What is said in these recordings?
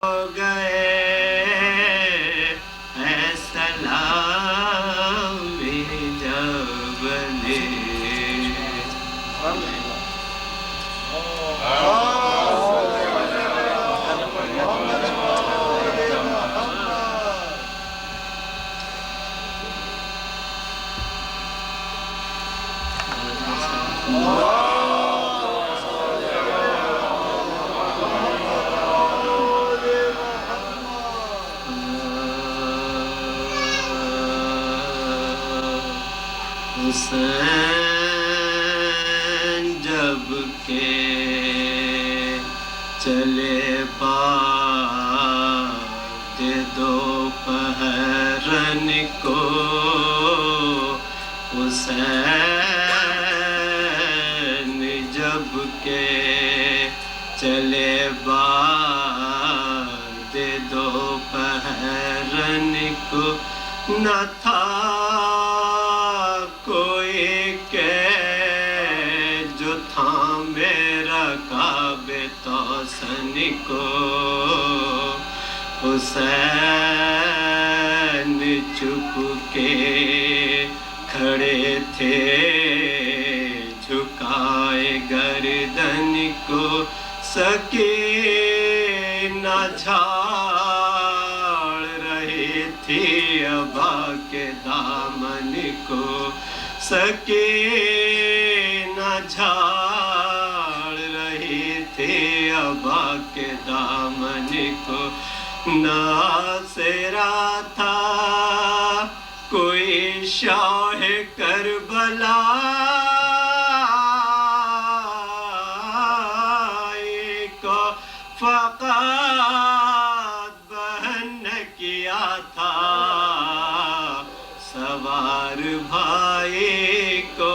ہو گئے اے سلامی جبلے حسین جب کہ چلے بعد دوپہرن کو حسین جب کہ چلے بعد دوپہرن کو نہ تھا کوئی کہ جو تھا میرا کعبے توسن کو حسین چپ کے کھڑے تھے جھکائے گردن کو سکینہ جھاڑ رہی تھی ابا کے دامن کو سکینہ جھاڑ رہی تھی ابا کے دامن کو ناصرہ تھا کوئی شاہ کربلا کو فقط بہن نے کیا تھا سوار بھائی کو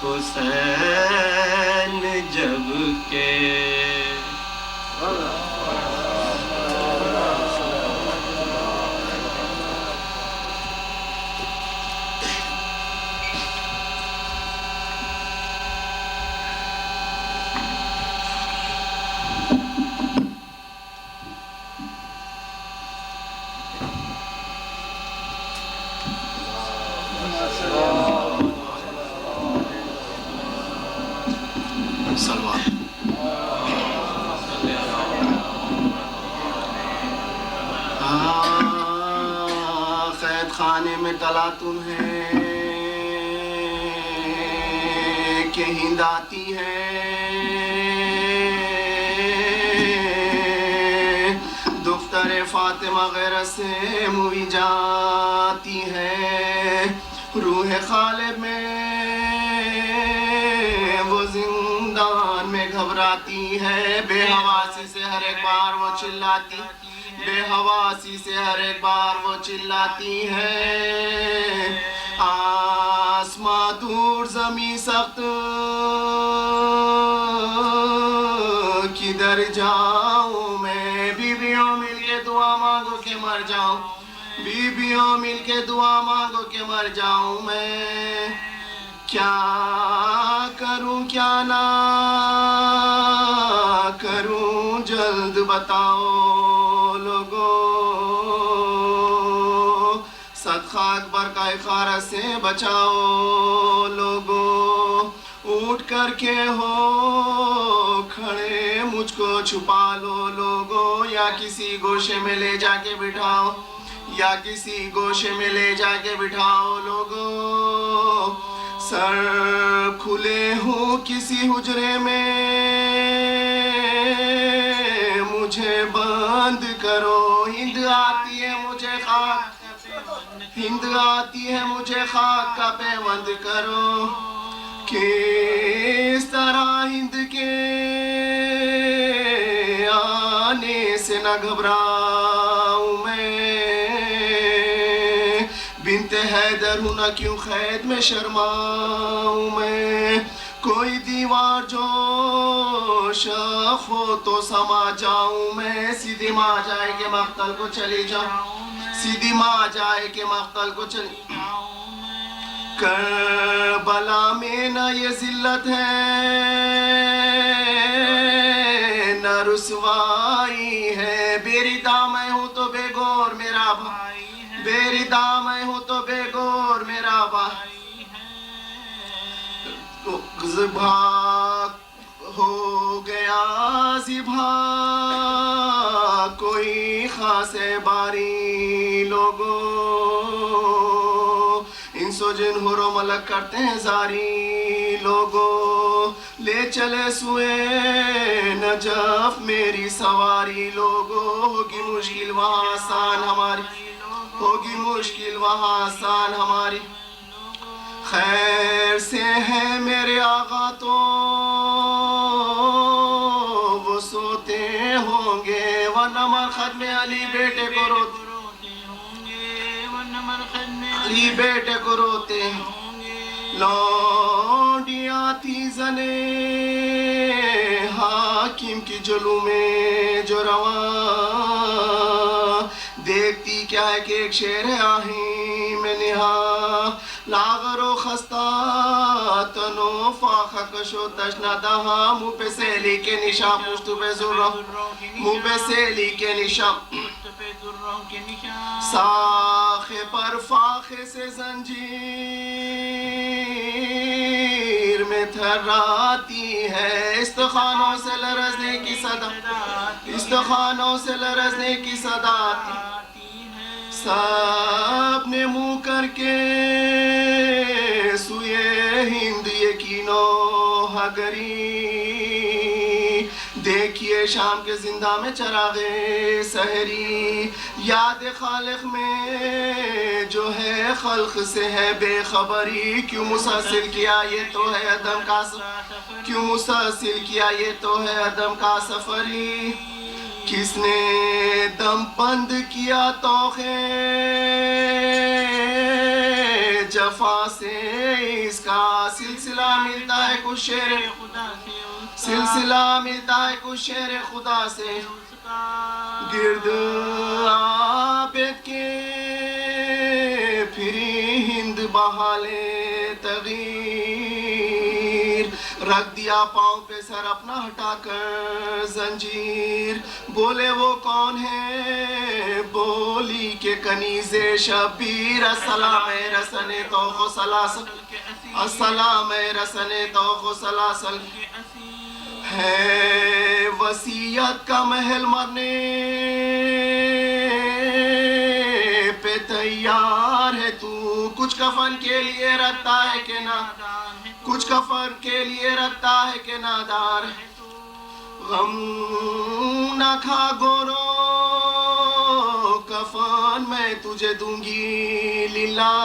حسین جب کہ قید خانے میں ڈلا تمہیں کہ ہند آتی ہے دختر فاطمہ غیرت سے موئی جاتی ہے روح خالب میں وہ زندان میں گھبراتی ہے بے حواسی سے ہر ایک بار وہ چلاتی بے حواسی سے ہر ایک بار وہ چلاتی ہے آسماں دور زمین سخت کدھر جاؤں میں بیویوں مل کے دعا مانگو کہ مر جاؤں بیویوں مل کے دعا مانگو کہ مر جاؤں میں کیا کروں کیا نہ کروں جلد بتاؤ لوگوں صدقہ اکبر کا اخارہ سے بچاؤ لوگوں اٹھ کر کے ہو کھڑے مجھ کو چھپا لو لوگوں یا کسی گوشے میں لے جا کے بٹھاؤ یا کسی گوشے میں لے جا کے بٹھاؤ لوگوں سر کھلے ہوں کسی حجرے میں مجھے بند کرو ہند آتی ہے مجھے خاک ہند آتی ہے مجھے خاک کا پیوند کرو کس طرح ہند کے آنے سے نہ گھبراؤں میں بنت حیدر ہوں نہ کیوں قید میں شرماؤں میں کوئی دیوار جو شاخ ہو تو سما جاؤں میں سیدھی ماں جائے کہ مقتل کو چلی جاؤں سیدھی ماں جائے کہ مقتل کو چلی کربلا میں نہ یہ ذلت ہے نہ رسوائی ہے. بےردہ میں ہوں تو بے گور میرا بھائی ہے, بےردہ میں ہوں تو بے گور میرا بھائی ہے. ذبح ہو گیا ذبح کوئی خاص باری لوگوں, انس و جن حور و ملک کرتے ہیں زاری لوگوں. لے چلے سوئے نجف میری سواری لوگوں, ہوگی مشکل وہاں آسان ہماری, ہوگی مشکل وہاں آسان ہماری. خیر سے ہے میرے آقا تو وہ سوتے ہوں گے, ورنہ مرخد میں علی بیٹے کو روتے ہوں گے, ورنہ مرخد میں علی بیٹے کو روتے ہوں گے. لونڈیاں تھی زنے حاکم کی جلو میں جو رواں, دیکھتی کیا ہے کہ ایک شیر ہے آہیں میں نہا. لاغر و خستہ تنو فاخ کشو تشنہ دہا, منہ پہ سیلی کے نشاں پشت پہ ذروں, منہ پہ سیلی کے نشاں ساخ پر فاخے سے زنجیر میں تھراتی ہے. استخوانوں سے لرزنے کی صدا, استخوانوں سے لرزنے کی صدا آتی ہے. سب نے منہ کر کے سوئے ہند یقینو ہگری, دیکھیے شام کے زندہ میں چراغے سحری. یاد خالق میں جو ہے خلق سے ہے بے خبری, کیوں مسلسل کیا یہ تو ہے عدم کا سفر, کیوں مسلسل کیا یہ تو ہے عدم کا سفری. کس نے دم بند کیا توخے جفا سے, اس کا سلسلہ ملتا ہے کچھ شیر خدا سے, سلسلہ ملتا ہے کچھ شیر خدا سے. گرد عابد کے پھری ہند بحالے تغییر, رکھ دیا پاؤں پہ سر اپنا ہٹا کر زنجیر. بولے وہ کون ہے بولی کے کنیز شبیر, السلام رسن توخ و سلاسل, السلام رسن توخ و سلاسل. ہے وصیت کا محل مرنے پہ تیار ہے تو, کچھ کفن کے لیے رکھتا ہے کہ نادان, کچھ کفن کے لیے رکھتا ہے کہ نادار. غم نہ کھا گورو کفن میں تجھے دوں گی للہ,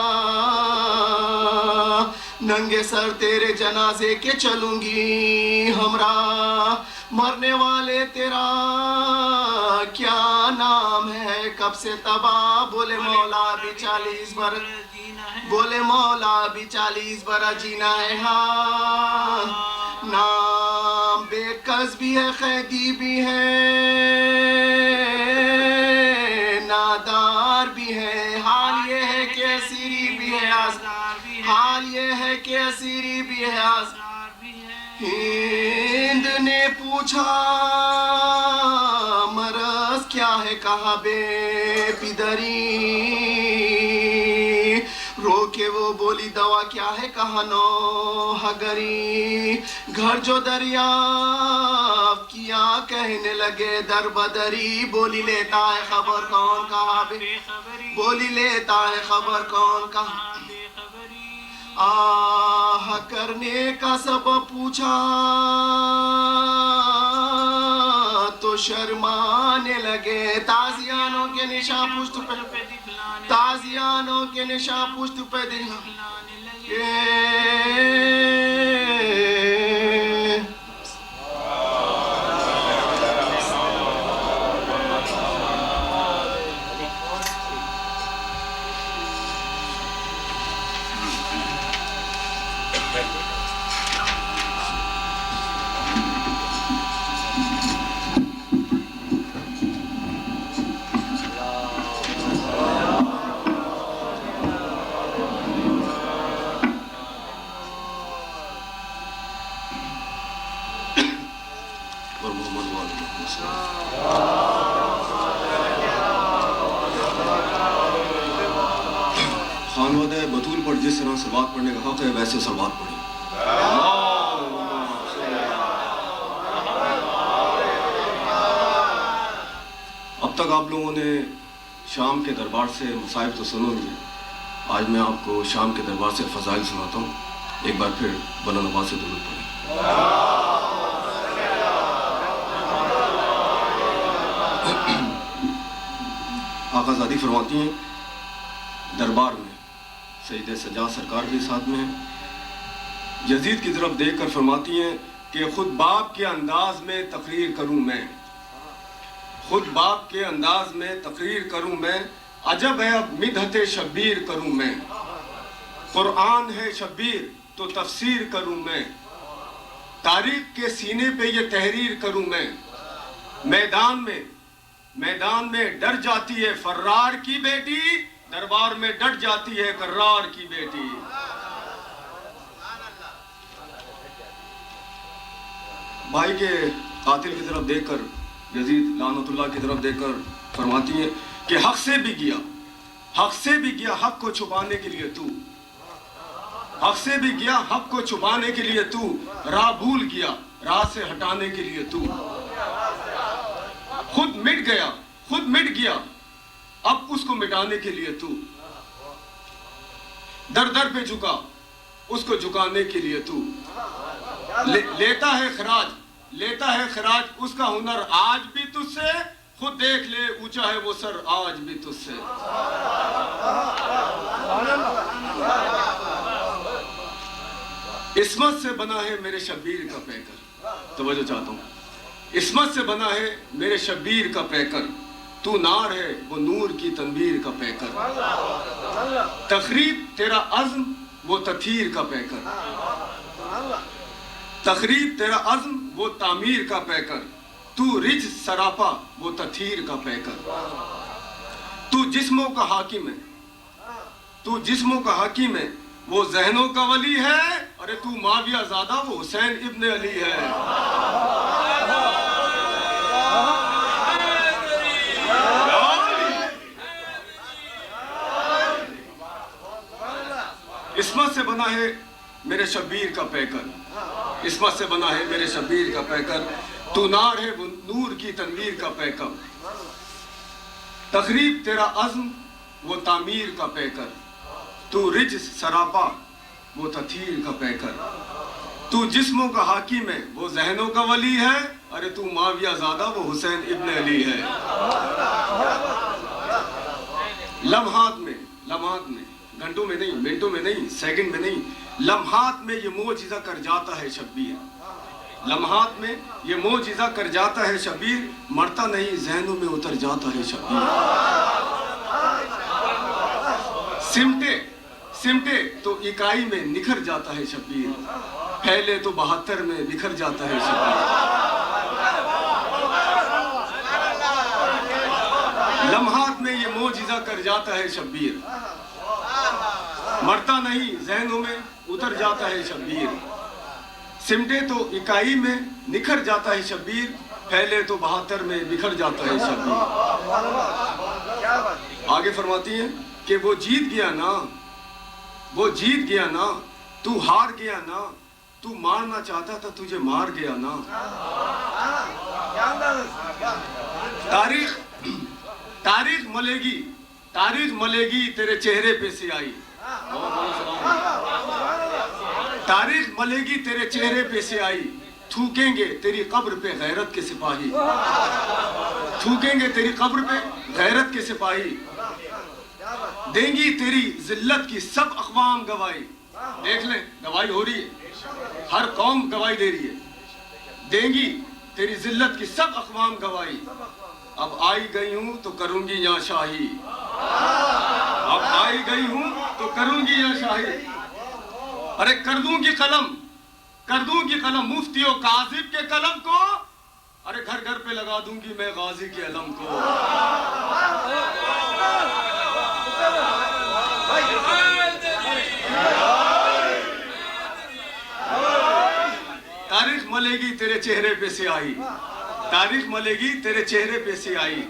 ننگے سر تیرے جنازے کے چلوں گی ہمراہ. مرنے والے تیرا کیا نام ہے کب سے تباہ, بولے مولا بھی 40 برس, بولے مولا بھی 40 برس جینا ہے. ہاں نام بے کس بھی ہے قیدی بھی ہے نادار بھی ہے, حال یہ ہے کہ اسیری بھی ہے آزار بھی ہے, حال یہ ہے کہ اسیری بھی ہے آزار بھی ہے. ہند نے پوچھا مرض کیا ہے کہا بے پدری, رو کے وہ بولی دوا کیا ہے کہا نو ہگری. گھر جو دریافت کیا کہنے لگے در بدری, بولی لیتا ہے خبر کون کہا بے خبری, بولی لیتا ہے خبر کون کہا بے خبری. آہ کرنے کا سبب پوچھا تو شرمانے لگے, تازیانوں کے نشان پشت پہ, تازیانوں کے نشان پشت پہ دکھلانے لگے. جس طرح صلوات پڑھنے کا حق ہے ویسے صلوات پڑھیں. اب تک آپ لوگوں نے شام کے دربار سے مصائب تو سنو گے. آج میں آپ کو شام کے دربار سے فضائل سناتا ہوں. ایک بار پھر بلند آواز سے درود پڑھیں. آقا زادی فرماتی ہیں دربار میں سید سجاد سرکار بھی ساتھ میں ہیں. یزید کی طرف دیکھ کر فرماتی ہیں کہ خود باپ کے انداز میں تقریر کروں میں, خود باپ کے انداز میں تقریر کروں میں, عجب ہے اب مدحت شبیر کروں میں. قرآن ہے شبیر تو تفسیر کروں میں, تاریخ کے سینے پہ یہ تحریر کروں میں. میدان میں ڈر جاتی ہے فرار کی بیٹی, دربار میں ڈٹ جاتی ہے کرار کی بیٹی. بھائی کے قاتل کی طرف دیکھ کر یزید لعنت اللہ کی طرف دیکھ کر فرماتی ہیں کہ حق سے بھی گیا حق کو چھپانے کے لیے تو, حق سے بھی گیا حق کو چھپانے کے لیے تو, راہ بھول گیا راہ سے ہٹانے کے لیے تو. خود مٹ گیا اب اس کو مٹانے کے لیے تو, در در پہ جھکا اس کو جھکانے کے لیے تو. لیتا ہے خراج اس کا ہنر آج بھی تجھ سے, خود دیکھ لے اونچا ہے وہ سر آج بھی تجھ سے. عصمت سے بنا ہے میرے شبیر کا پیکر, توجہ چاہتا ہوں, عصمت سے بنا ہے میرے شبیر کا پیکر, تو نار ہے وہ نور کی تنویر کا پیکر. تخریب تیرا عزم وہ تطہیر کا پیکر, تخریب تیرا عزم وہ تعمیر کا پیکر, تو رج سراپا وہ تطہیر کا پیکر. تو جسموں کا حاکم ہے وہ ذہنوں کا ولی ہے, ارے تو معاویہ زادہ وہ حسین ابن علی ہے. عصمت سے بنا ہے میرے شبیر کا پیکر, عصمت سے بنا ہے میرے شبیر کا پیکر, تو نار ہے وہ نور کی تنویر کا پیکر. تخریب تیرا عزم وہ تعمیر کا پیکر, تو رج سراپا وہ تطہیر کا پیکر. تو جسموں کا حاکم ہے وہ ذہنوں کا ولی ہے, ارے تو معاویہ زادہ وہ حسین ابن علی ہے. لمحات میں گھنٹوں میں نہیں, منٹوں میں نہیں, سیکنڈ میں نہیں, لمحات میں یہ معجزہ کر جاتا ہے شبیر. لمحات میں یہ معجزہ کر جاتا ہے شبیر, مرتا نہیں ذہنوں میں اتر جاتا ہے شبیر. سمٹے تو اکائی میں نکھر جاتا ہے شبیر, پھیلے تو 72 میں بکھر جاتا ہے شبیر. لمحات میں یہ معجزہ کر جاتا ہے شبیر, مرتا نہیں ذہنوں میں اتر جاتا ہے شبیر. سمٹے تو اکائی میں نکھر جاتا ہے شبیر, پھیلے تو 72 میں بکھر جاتا ہے شبیر. آگے فرماتی ہیں کہ وہ جیت گیا نا, تو ہار گیا نا, تو مارنا چاہتا تھا تجھے مار گیا نا. تاریخ ملے گی تیرے چہرے پہ سیاہی, تاریخ ملے گی تیرے چہرے پہ سیاہی, تھوکیں گے تیری قبر پہ غیرت کے سپاہی, تھوکیں گے تیری قبر پہ غیرت کے سپاہی. دیں گی تیری ذلت کی سب اقوام گواہی, دیکھ لیں گواہی ہو رہی ہے, ہر قوم گواہی دے رہی ہے. دیں گی تیری ذلت کی سب اقوام گواہی, اب آئی گئی ہوں تو کروں گی یہاں شاہی, اب آئی گئی ہوں تو کروں گی یہاں شاہی. ارے کر دوں گی قلم مفتی و کاذب کے قلم کو, ارے گھر گھر پہ لگا دوں گی میں غازی کے علم کو. تاریخ ملے گی تیرے چہرے پہ سیاہی, تاریخ ملے گی تیرے چہرے پہ سیاہی,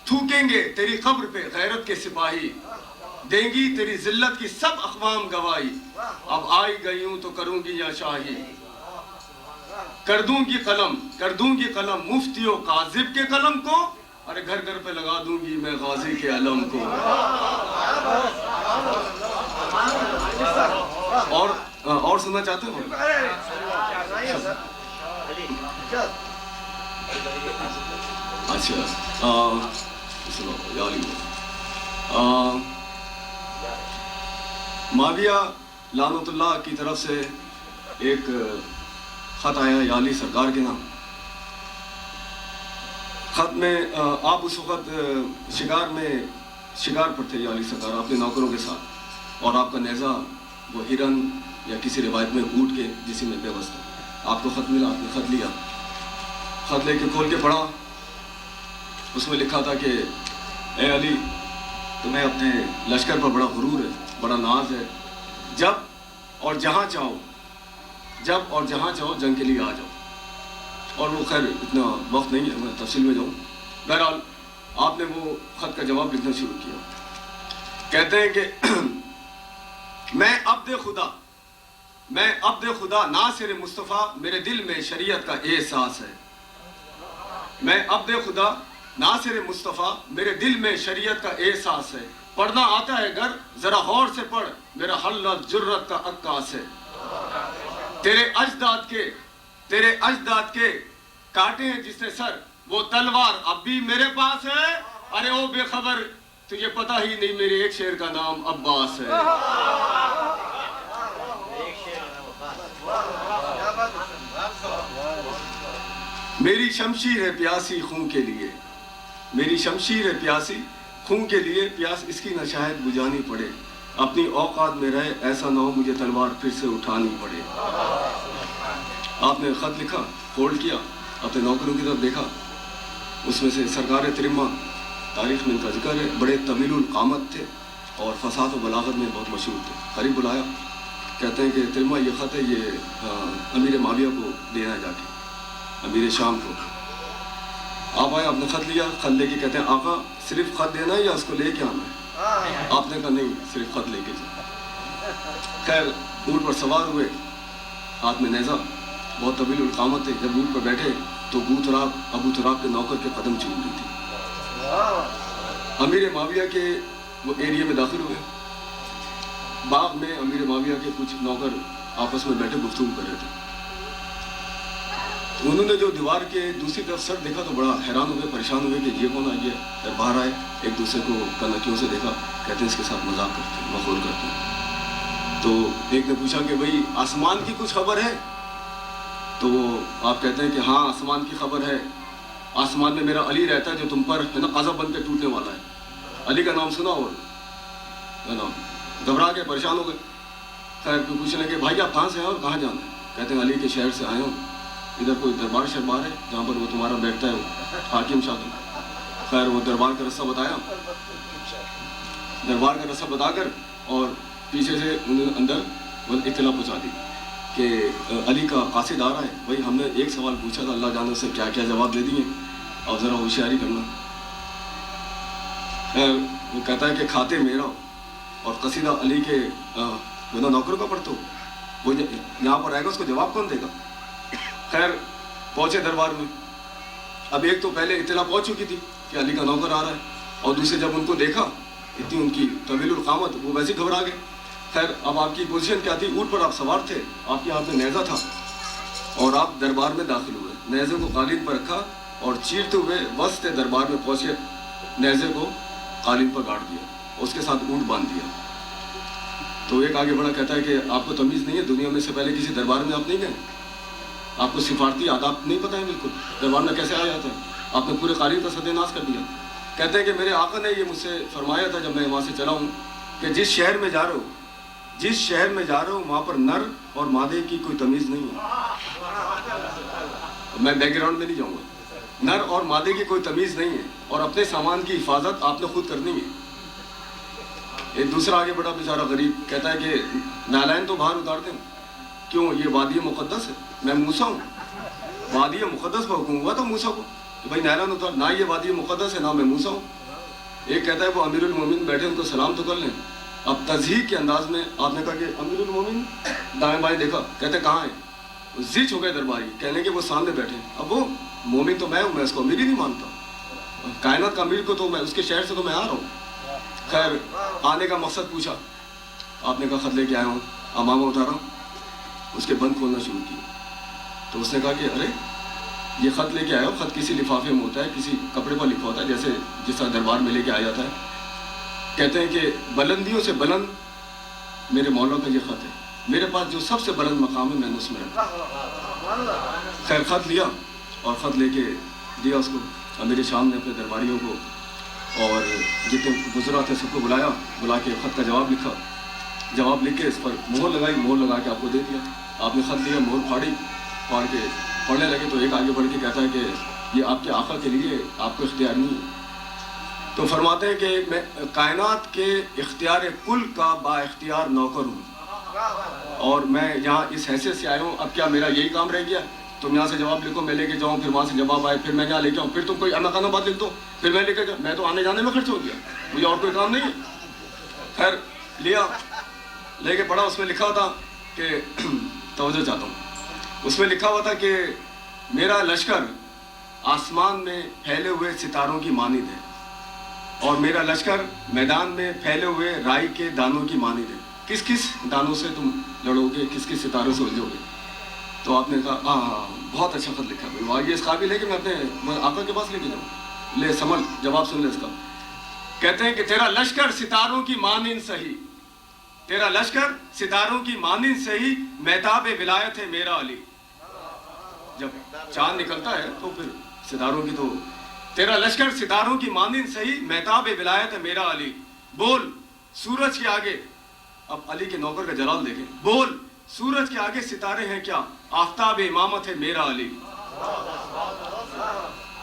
تھوکیں گے تیری قبر پہ غیرت کے سپاہی. دیں گی تیری ذلت کی سب اقوام گواہی. اب آئی گئی ہوں تو کروں گی یا شاہی. کر دوں گی قلم مفتی و کاذب کے قلم کو. ارے گھر گھر پہ لگا دوں گی میں غازی کے علم کو. اور سننا چاہتے ہو؟ اچھا معاویہ لعنت اللہ کی طرف سے ایک خط آیا یا علی سرکار کے نام. خط میں آپ اس وقت شکار پر تھے یا علی سرکار اپنے نوکروں کے ساتھ, اور آپ کا نیزہ وہ ہرن یا کسی روایت میں اونٹ کے جسی میں پیوست تھا. آپ کو خط ملا, آپ نے خط لیا, خط لے کے کھول کے پڑھا. اس میں لکھا تھا کہ اے علی تمہیں اپنے لشکر پر بڑا غرور ہے, بڑا ناز ہے. جب اور جہاں چاہو جنگ کے لیے آ جاؤ. اور وہ خیر اتنا وقت نہیں ہے میں تفصیل میں جاؤں. بہرحال آپ نے وہ خط کا جواب لکھنا شروع کیا. کہتے ہیں کہ میں عبد خدا ناصر مصطفیٰ, میرے دل میں شریعت کا احساس ہے. میں عبد خدا ناصر مصطفیٰ, میرے دل میں شریعت کا احساس ہے. پڑھنا آتا ہے گر ذرا غور سے پڑھ, میرا حلت جرت کا عکاس ہے. تیرے اجداد کے کاٹے ہیں جس نے سر, وہ تلوار اب بھی میرے پاس ہے. ارے او بے خبر تجھے پتہ ہی نہیں میرے ایک شعر کا نام عباس ہے. میری شمشیر ہے پیاسی خون کے لیے, میری شمشیر ہے پیاسی خون کے لیے. پیاس اس کی نہ شاید بجھانی پڑے, اپنی اوقات میں رہے ایسا نہ ہو مجھے تلوار پھر سے اٹھانی پڑے. آپ نے خط لکھا, فولڈ کیا, اپنے نوکروں کی طرف دیکھا. اس میں سے سرکار ترمہ, تاریخ میں ان کا ذکر ہے, بڑے طویل القامت تھے اور فصاحت و بلاغت میں بہت مشہور تھے. قریب بلایا, کہتے ہیں کہ ترمہ یہ خط ہے, یہ امیر معاویہ کو دینا ہے جا کے, امیر شام کو. آپ آئے, آپ نے خط لیا, خط لے کے کہتے ہیں آقا صرف خط دینا ہے یا اس کو لے کے آنا ہے؟ آپ نے کہا نہیں, صرف خط لے کے جا. خیر اونٹ پر سوار ہوئے, ہاتھ میں نیزہ, بہت طویل القامت تھے. جب اونٹ پر بیٹھے تو ابو تراب کے نوکر کے قدم چوم رہی تھی. امیر معاویہ کے وہ ایریے میں داخل ہوئے. باغ میں امیر معاویہ کے کچھ نوکر آپس میں بیٹھے گفتگو کر رہے تھے. انہوں نے جو دیوار کے دوسری طرف سر دیکھا تو بڑا حیران ہوئے, پریشان ہوئے کہ یہ کون آ گیا. باہر آئے, ایک دوسرے کو کنکیوں سے دیکھا, کہتے ہیں اس کے ساتھ مذاق کرتے ہیں, مخول کرتے ہیں. تو ایک نے پوچھا کہ بھئی آسمان کی کچھ خبر ہے؟ تو آپ کہتے ہیں کہ ہاں آسمان کی خبر ہے, آسمان میں میرا علی رہتا ہے جو تم پر ہے نا قذف بن کے ٹوٹنے والا ہے. علی کا نام سنا ہو ہے نا, گھبرا کے پریشان ہو گئے. خیر کوئی پوچھنے کہ بھائی آپ کہاں سے آئے اور کہاں جانا ہے؟ کہتے ہیں علی کے شہر سے آئے ہوں, ادھر کوئی دربار شربار ہے جہاں پر وہ تمہارا بیٹھتا ہے حاکم شاکم. خیر وہ دربار کا رستہ بتایا, دربار کا رستہ بتا کر اور پیچھے سے انہوں اندر اطلاع پہنچا دی کہ علی کا قاصد آ رہا ہے. بھائی ہم نے ایک سوال پوچھا تھا, اللہ جانے سے کیا کیا جواب دے دیے, اور ذرا ہوشیاری کرنا. وہ کہتا ہے کہ کھاتے میرا اور قصیدہ علی کے بنا نوکروں کا پڑھتے ہو, وہ یہاں پر آئے گا اس کو جواب کون دے گا؟ خیر پہنچے دربار میں. اب ایک تو پہلے اطلاع پہنچ چکی تھی کہ علی کا نوکر آ رہا ہے, اور دوسرے جب ان کو دیکھا اتنی ان کی طویل القامت, وہ ویسے گھبرا گئے. خیر اب آپ کی پوزیشن کیا تھی؟ اونٹ پر آپ سوار تھے, آپ کے ہاتھ میں نیزہ تھا, اور آپ دربار میں داخل ہوئے. نیزے کو قالین پر رکھا اور چیرتے ہوئے وسط دربار میں پہنچے, نیزے کو قالین پر گاڑ دیا, اس کے ساتھ اونٹ باندھ دیا. تو ایک آگے بڑا کہتا ہے کہ آپ کو تمیز نہیں ہے, دنیا میں سے پہلے کسی دربار میں آپ نہیں گئے, آپ کو سفارتی آداب نہیں پتہ ہے بالکل, دربار میں کیسے آیا جاتا ہے, آپ نے پورے قالین کا سد ناز کر دیا. کہتے ہیں کہ میرے آقا نے یہ مجھ سے فرمایا تھا جب میں وہاں سے چلا ہوں کہ جس شہر میں جا رہا ہوں وہاں پر نر اور مادے کی کوئی تمیز نہیں ہے. میں بیک گراؤنڈ میں نہیں جاؤں گا. نر اور مادے کی کوئی تمیز نہیں ہے, اور اپنے سامان کی حفاظت آپ نے خود کرنی ہے. ایک دوسرا آگے بڑا بیچارہ غریب کہتا ہے کہ نالائن تو باہر اتار دیں, کیوں یہ وادی مقدس ہے, میں موسیٰ ہوں, وادی مقدس پر حکم ہوا تھا موسیٰ کو کہ بھائی نالائن اتار, نہ یہ وادی مقدس ہے نہ میں موسیٰ ہوں. ایک کہتا ہے وہ امیر المومنین بیٹھے, ان کو سلام تو کر لیں, اب تضحیق کے انداز میں آپ نے کہا کہ امیر المومن، دائیں بائیں دیکھا، کہتے کہاں ہیں؟ زچ ہو گئے درباری، کہنے کہ وہ سامنے بیٹھے. اب وہ مومن تو میں ہوں، میں اس کو امیر ہی نہیں مانتا. کائنات کا امیر کو تو میں اس کے شہر سے تو میں آ رہا ہوں. خیر آنے کا مقصد پوچھا. آپ نے کہا خط لے کے آیا ہوں. امامہ اتارا، اس کے بند کھولنا شروع کی. تو اس نے کہا کہ ارے یہ خط لے کے آیا ہو. خط کسی لفافے میں ہوتا ہے، کسی کپڑے پر لکھا ہوتا ہے، جیسے جس طرح دربار میں لے کے آیا جاتا ہے. کہتے ہیں کہ بلندیوں سے بلند میرے مولا کا یہ خط ہے. میرے پاس جو سب سے بلند مقام ہے میں نے اس میں رکھا. خیر خط لیا اور خط لے کے دیا اس کو. امیر شام نے اپنے درباریوں کو اور جتنے وزراء تھے سب کو بلایا، بلا کے خط کا جواب لکھا. جواب لکھ کے اس پر مہر لگائی، مہر لگا کے آپ کو دے دیا. آپ نے خط لیا، مہر پھاڑی، پھاڑ کے پڑھنے لگے تو ایک آگے بڑھ کے کہتا ہے کہ یہ آپ کے آقا کے لیے، آپ کو اختیار نہیں ہے. تو فرماتے ہیں کہ میں کائنات کے اختیار کل کا با اختیار نوکر ہوں، اور میں یہاں اس حیثیت سے آیا ہوں. اب کیا میرا یہی کام رہ گیا؟ تم یہاں سے جواب لکھو، میں لے کے جاؤں، پھر وہاں سے جواب آئے، پھر میں یہاں لے کے آؤں، پھر تم کوئی امکانہ بات لکھ دو، پھر میں لے کے جاؤں. میں تو آنے جانے میں خرچ ہو گیا، مجھے اور کوئی کام نہیں ہے. خیر لیا، لے کے پڑھا. اس میں لکھا تھا کہ توجہ چاہتا ہوں، اس میں لکھا ہوا تھا کہ میرا لشکر آسمان میں پھیلے ہوئے ستاروں کی مانند ہے، اور میرا لشکر میدان میں پھیلے ہوئے رائی کے دانوں کی مانند ہے. کس کس دانوں سے تم لڑو گے، کس کس ستاروں سے الجھو گے؟ تو آپ نے کہا ہاں بہت اچھا خط لکھا ہے، یہ اس قابل ہے کہ میں اپنے آقا کے پاس لے کے جاؤں. لے سمجھ، جواب سن لے اس کا. کہتے ہیں کہ تیرا لشکر ستاروں کی مانند سہی، تیرا لشکر ستاروں کی مانند سہی، مہتاب ولایت ہے میرا علی. جب چاند نکلتا ہے تو پھر ستاروں کی تو تیرا لشکر ستاروں کی مانند سہی، مہتاب ولایت ہے میرا علی. بول سورج کے آگے، اب علی کے نوکر کا جلال دیکھیں، بول سورج کے آگے ستارے ہیں کیا، آفتاب امامت ہے میرا علی.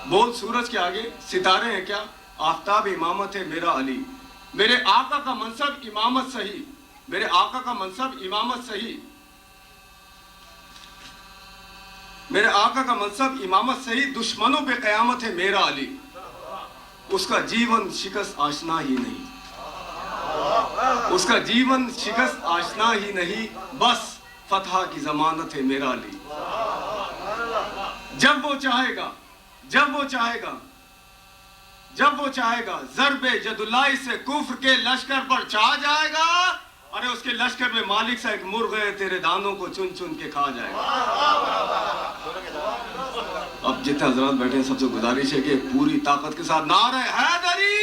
بول سورج کے آگے ستارے ہیں کیا، آفتاب امامت ہے میرا علی. میرے آقا کا منصب امامت صحیح، میرے آقا کا منصب امامت صحیح، میرے آقا کا منصب امامت صحیح، دشمنوں پہ قیامت ہے میرا علی. اس کا جیون شکست آشنا ہی نہیں، اس کا جیون شکست آشنا ہی نہیں، بس فتح کی ضمانت ہے میرا علی. جب وہ چاہے گا، جب وہ چاہے گا، جب وہ چاہے گا، ضرب جدولائی سے کفر کے لشکر پر چھا جائے گا. ارے اس کے لشکر میں مالک سا ایک مرغ ہے، تیرے دانوں کو چن چن کے کھا جائے گا. اب جتنے حضرات بیٹھے ہیں سب سے گزارش ہے کہ پوری طاقت کے ساتھ نعرہ حیدری.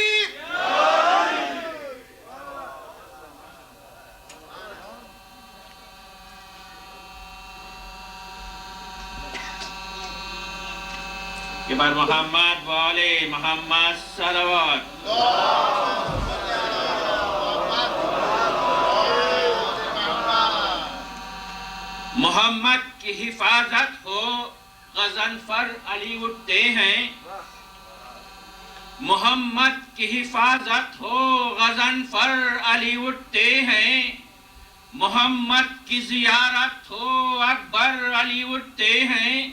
کہ بر محمد والے محمد صلوات. محمد کی حفاظت ہو غضنفر علی اٹھتے ہیں، محمد کی حفاظت ہو غضنفر علی اٹھتے ہیں، محمد کی زیارت ہو اکبر علی اٹھتے ہیں،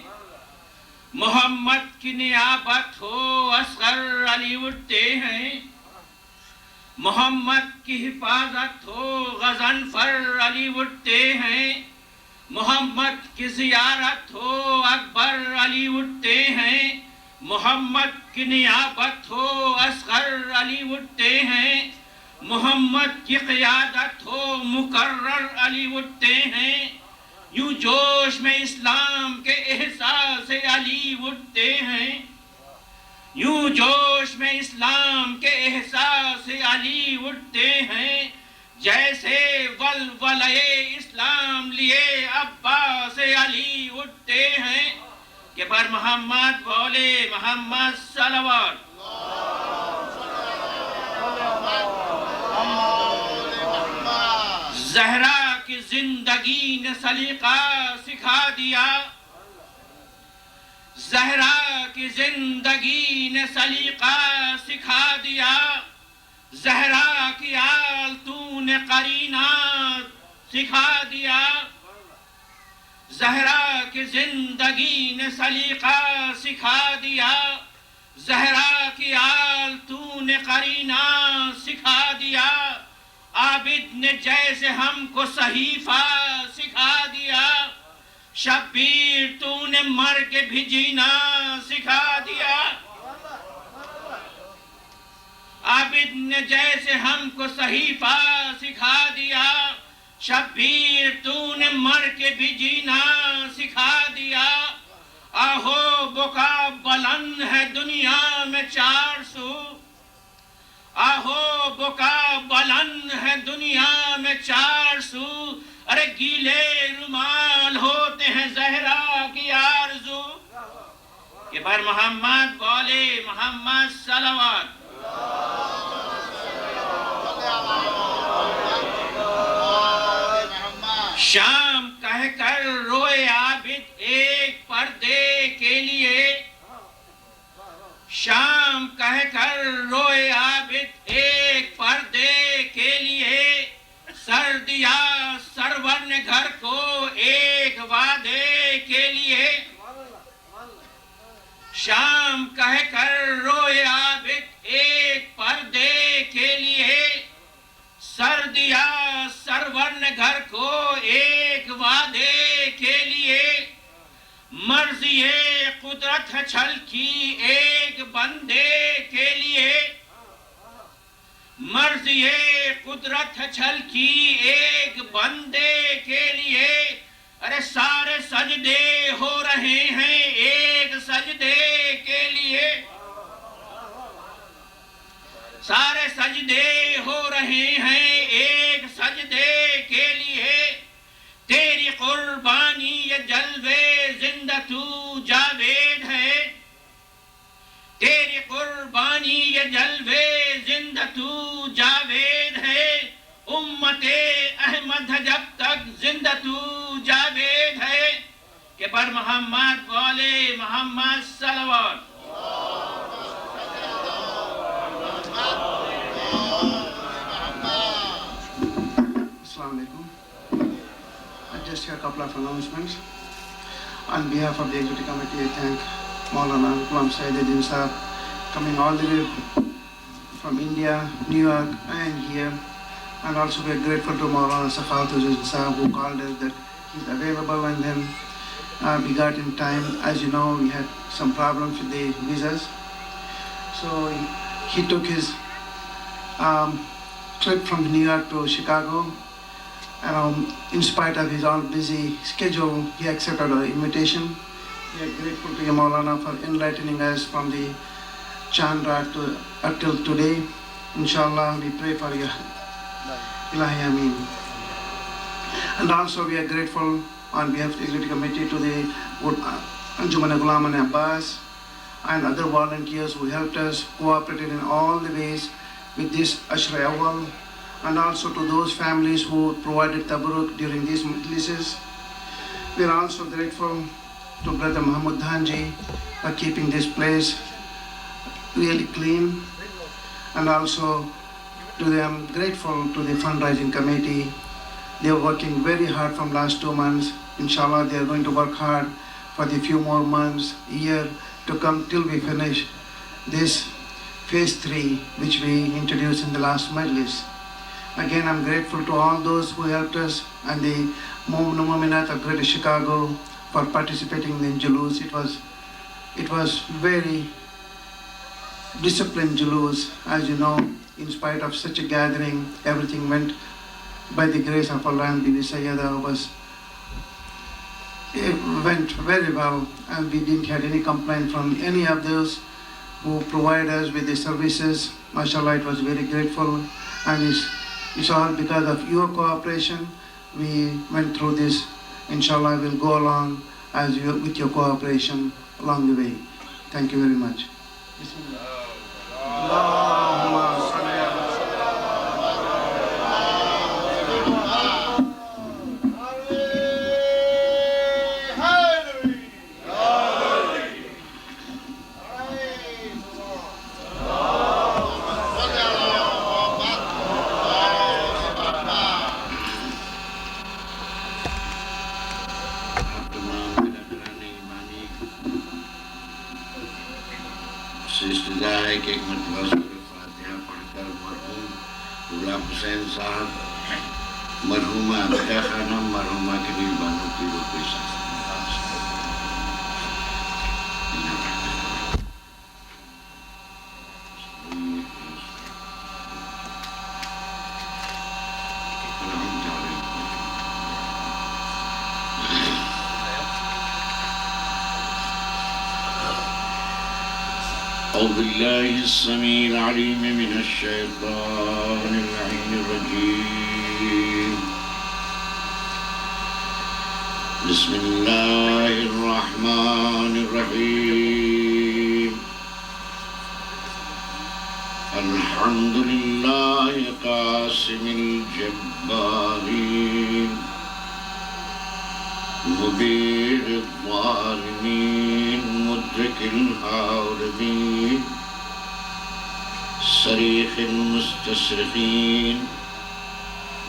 محمد کی نیابت ہو اصغر علی اٹھتے ہیں، محمد کی حفاظت ہو غضنفر علی اٹھتے ہیں، محمد کی زیارت ہو اکبر علی اٹھتے ہیں، محمد کی نیابت ہو اصغر علی اٹھتے ہیں، محمد کی قیادت ہو مقرر علی اٹھتے ہیں. یوں جوش میں اسلام کے احساس علی اٹھتے ہیں، یوں جوش میں اسلام کے احساس علی اٹھتے ہیں، جیسے ولولۂ اسلام لیے عباس علی اٹھتے ہیں. کہ بر محمد بولے محمد صلوات. زہرا کی زندگی نے سلیقہ سکھا دیا، زہرا کی زندگی نے سلیقہ سکھا دیا، زہرا کی آل تو نے قرینہ سکھا دیا، زہرا کی زندگی نے سلیقہ سکھا دیا، زہرا کی آل تو نے قرینہ سکھا دیا. عابد نے جیسے ہم کو صحیفہ سکھا دیا، شبیر تو نے مر کے بھی جینا سکھا دیا۔ عابد نے جیسے ہم کو صحیفہ سکھا دیا، شبیر تو نے مر کے بھی جینا سکھا دیا۔ آہو بکا بلند ہے دنیا میں 400، آہو بکا بلند ہے دنیا میں 400، ارے گیلے رومال ہوتے ہیں زہرا کی آرزو، کہ پر محمد بولے محمد صلوات۔ شام کہہ کر روئے عابد ایک پردے کے لیے، شام کہہ کر روئے عابد ایک پردے کے لیے، سر دیا سرور نے گھر کو ایک وعدے کے لیے۔ شام کہہ کر روئے عابد ایک پردے کے لیے، سر دیا سرور نے گھر کو ایک وعدے کے لیے۔ مرضی قدرت ہے چھلکی ایک بندے کے لیے، مرضی قدرت ہے چھلکی ایک بندے کے لیے، ارے سارے سجدے ہو رہے ہیں ایک سجدے کے لیے، سارے سجدے ہو رہے ہیں ایک سجدے کے لیے۔ تیری قربانی یہ جلوے زندہ تو جاوید ہے، تیری قربانی یہ جلوے زندہ تو جاوید ہے، امت احمد جب تک زندہ تو جاوید ہے، کہ پر محمد بولے محمد صلوات۔ Assalamu alaikum. I just hear a couple of announcements. On behalf of the Executive Committee, I thank Maulana Ghulam Saiduddin Sahab coming all the way from India, New York and here. And also we are grateful to Maulana Sakhawatuddin Sahab who called us that he's available, and then we got in time. As you know, we had some problems with the visas. So he took his trip from New York to Chicago. In spite of his own busy schedule, he accepted our invitation. We are grateful to you, Maulana, for enlightening us from the Chandra up till today. Inshallah, we pray for you. Ilahi Ameen. And also we are grateful on behalf of the Executive Committee to the Anjuman Ghulam and Abbas and other volunteers who helped us, cooperated in all the ways with this Ashra Awal, and also to those families who provided tabarruk during these majlises. We are also grateful to Brother Muhammad Dhanji for keeping this place really clean, and also to them grateful to the fundraising committee. They are working very hard from last 2 months. Inshallah, they are going to work hard for the few more months, year to come till we finish this phase 3, which we introduced in the last majlis. Again, I'm grateful to all those who helped us and the Mu'minat of Greater Chicago for participating in Julus. It was very disciplined Julus. As you know, in spite of such a gathering, everything went by the grace of Allah, and Bibi Sayyada it went very well, and we didn't have any complaint from any of those who provide us with the services. MashaAllah, it was very grateful, and it's all because of your cooperation we went through this. Inshallah, we'll go along with your cooperation along the way. Thank you very much. Ghulam حسین صاحب، مرحومہ عبدہ خانم، مرحومہ کنیل بانو کی روح کو ساتھ أعوذ بالله السميع العليم من الشيطان اللعين الرجيم. بسم الله الرحمن الرحيم. الحمد لله قاسم الجبارين مبير الظالمين مدرك الهاربين صريخ المستصرخين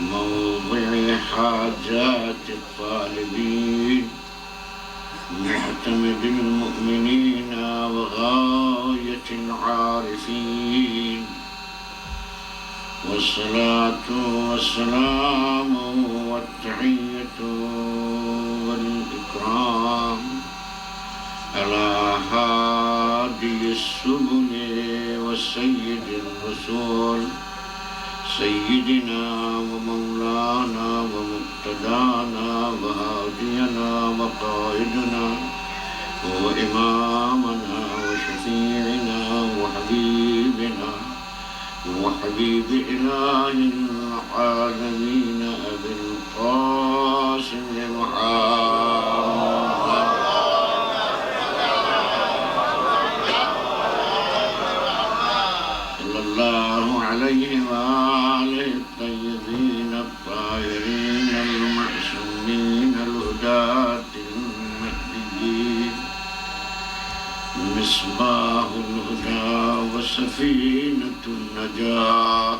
موضع حاجات الطالبين معتمد المؤمنين وغاية العارفين والصلاة والسلام والتحية والإكرام على هادي السبل وسيد الرسول سيدنا ومولانا ومقتدانا وهادينا وقائدنا وإمامنا وشفيعنا وحبيبنا وحبيب إله العالمين أبي القاسم محمد صلى الله عليه وآله الطيبين الطاهرين المعصومين الهداة المهديين مصباح الهدى وسفينة النجاة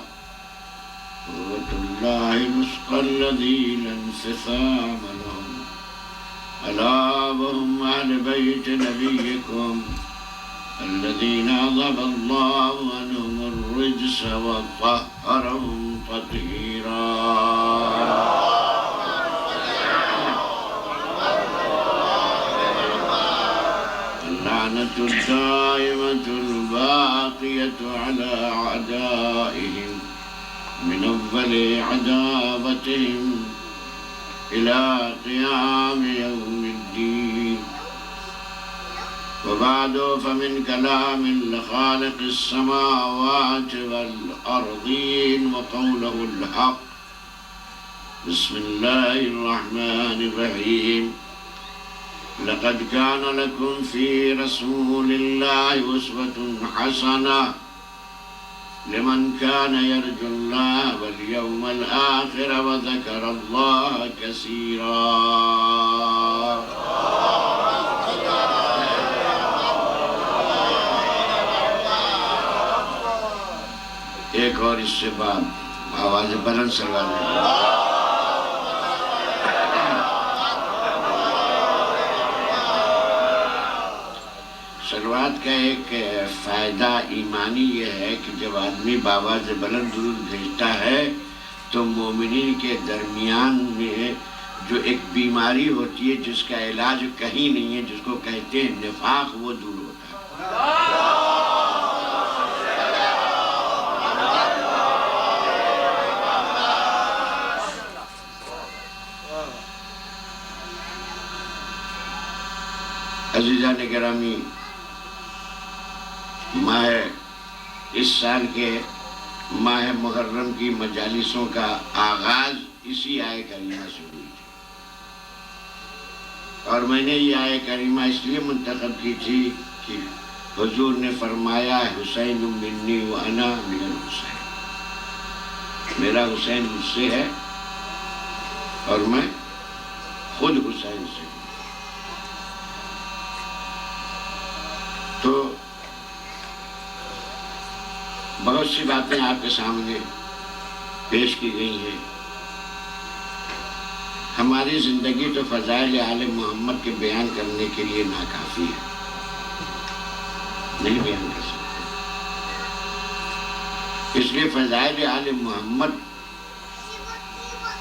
قوة الله نسقى الذين انفصام لهم ألا وهم أهل بيت نبيكم الذين أذهب الله عنهم الرجس وطهرهم تطهيرا. اللعنة الدائمة الباقية على أعدائهم من أول عداوتهم إلى قيام يوم الدين. وبعد فمن كلام الخالق السماوات والأرضين وقوله الحق. بسم الله الرحمن الرحيم. لقد كان لكم في رسول الله أسوة حسنة لمن كان يرجو الله واليوم الآخر وذكر الله كثيرا. ایک اور اس سے بعد آواز بلند سلوانے سلوات کا ایک فائدہ ایمانی یہ ہے کہ جب آدمی بآواز بلند درود بھیجتا ہے تو مومنین کے درمیان میں جو ایک بیماری ہوتی ہے جس کا علاج کہیں نہیں ہے، جس کو کہتے ہیں نفاق، وہ دور ہوتا ہے. عزیزان گرامی، اس سال کے ماہ محرم کی مجالسوں کا آغاز اسی آیہ کریمہ سے ہوئی تھی، اور میں نے یہ آیہ کریمہ اس لیے منتخب کی تھی کہ حضور نے فرمایا حسین منی وانا من الحسین، میرا حسین مجھ سے ہے اور میں خود حسین سے ہوں. تو بہت سی باتیں آپ کے سامنے پیش کی گئی ہیں. ہماری زندگی تو فضائل آل محمد کے بیان کرنے کے لیے ناکافی ہے، نہیں بیان کر سکتے. اس لیے فضائل آل محمد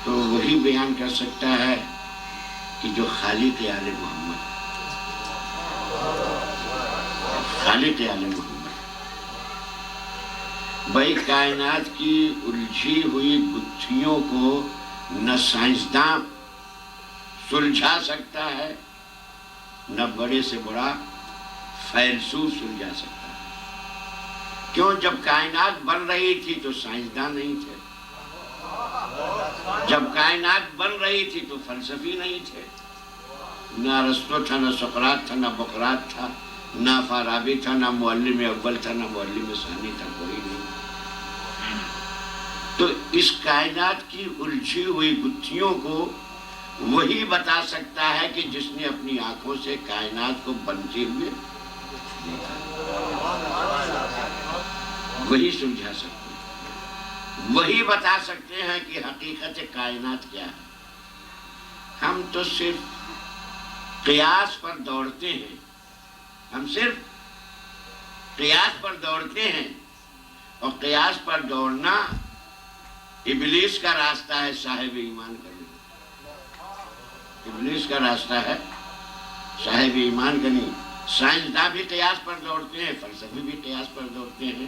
تو وہی بیان کر سکتا ہے کہ جو خالق آل محمد، خالق آل محمد بھائی کائنات کی الجھی ہوئی گتھیوں کو نہ سائنسداں سلجھا سکتا ہے، نہ بڑے سے بڑا فیلسوف سلجھا سکتا ہے۔ کیوں؟ جب کائنات بن رہی تھی تو سائنسداں نہیں تھے، جب کائنات بن رہی تھی تو فلسفی نہیں تھے، نہ ارسطو تھا، نہ سقراط تھا، نہ بقراط تھا، نہ فارابی تھا، نہ معلم اول تھا، نہ معلم ثانی تھا، کوئی نہیں۔ تو اس کائنات کی الجھی ہوئی گتھیوں کو وہی بتا سکتا ہے کہ جس نے اپنی آنکھوں سے کائنات کو بنتے ہوئے وہی سمجھا سکتے ہیں، وہی بتا سکتے ہیں کہ حقیقت کائنات کیا ہے۔ ہم تو صرف قیاس پر دوڑتے ہیں، ہم صرف قیاس پر دوڑتے ہیں، اور قیاس پر دوڑنا ابلیس کا راستہ ہے صاحب ایمان کرنے، ابلیس کا راستہ ہے صاحب ایمان کا نہیں۔ سائنسداں بھی قیاس پر دوڑتے ہیں، فلسفی بھی قیاس پر دوڑتے ہیں،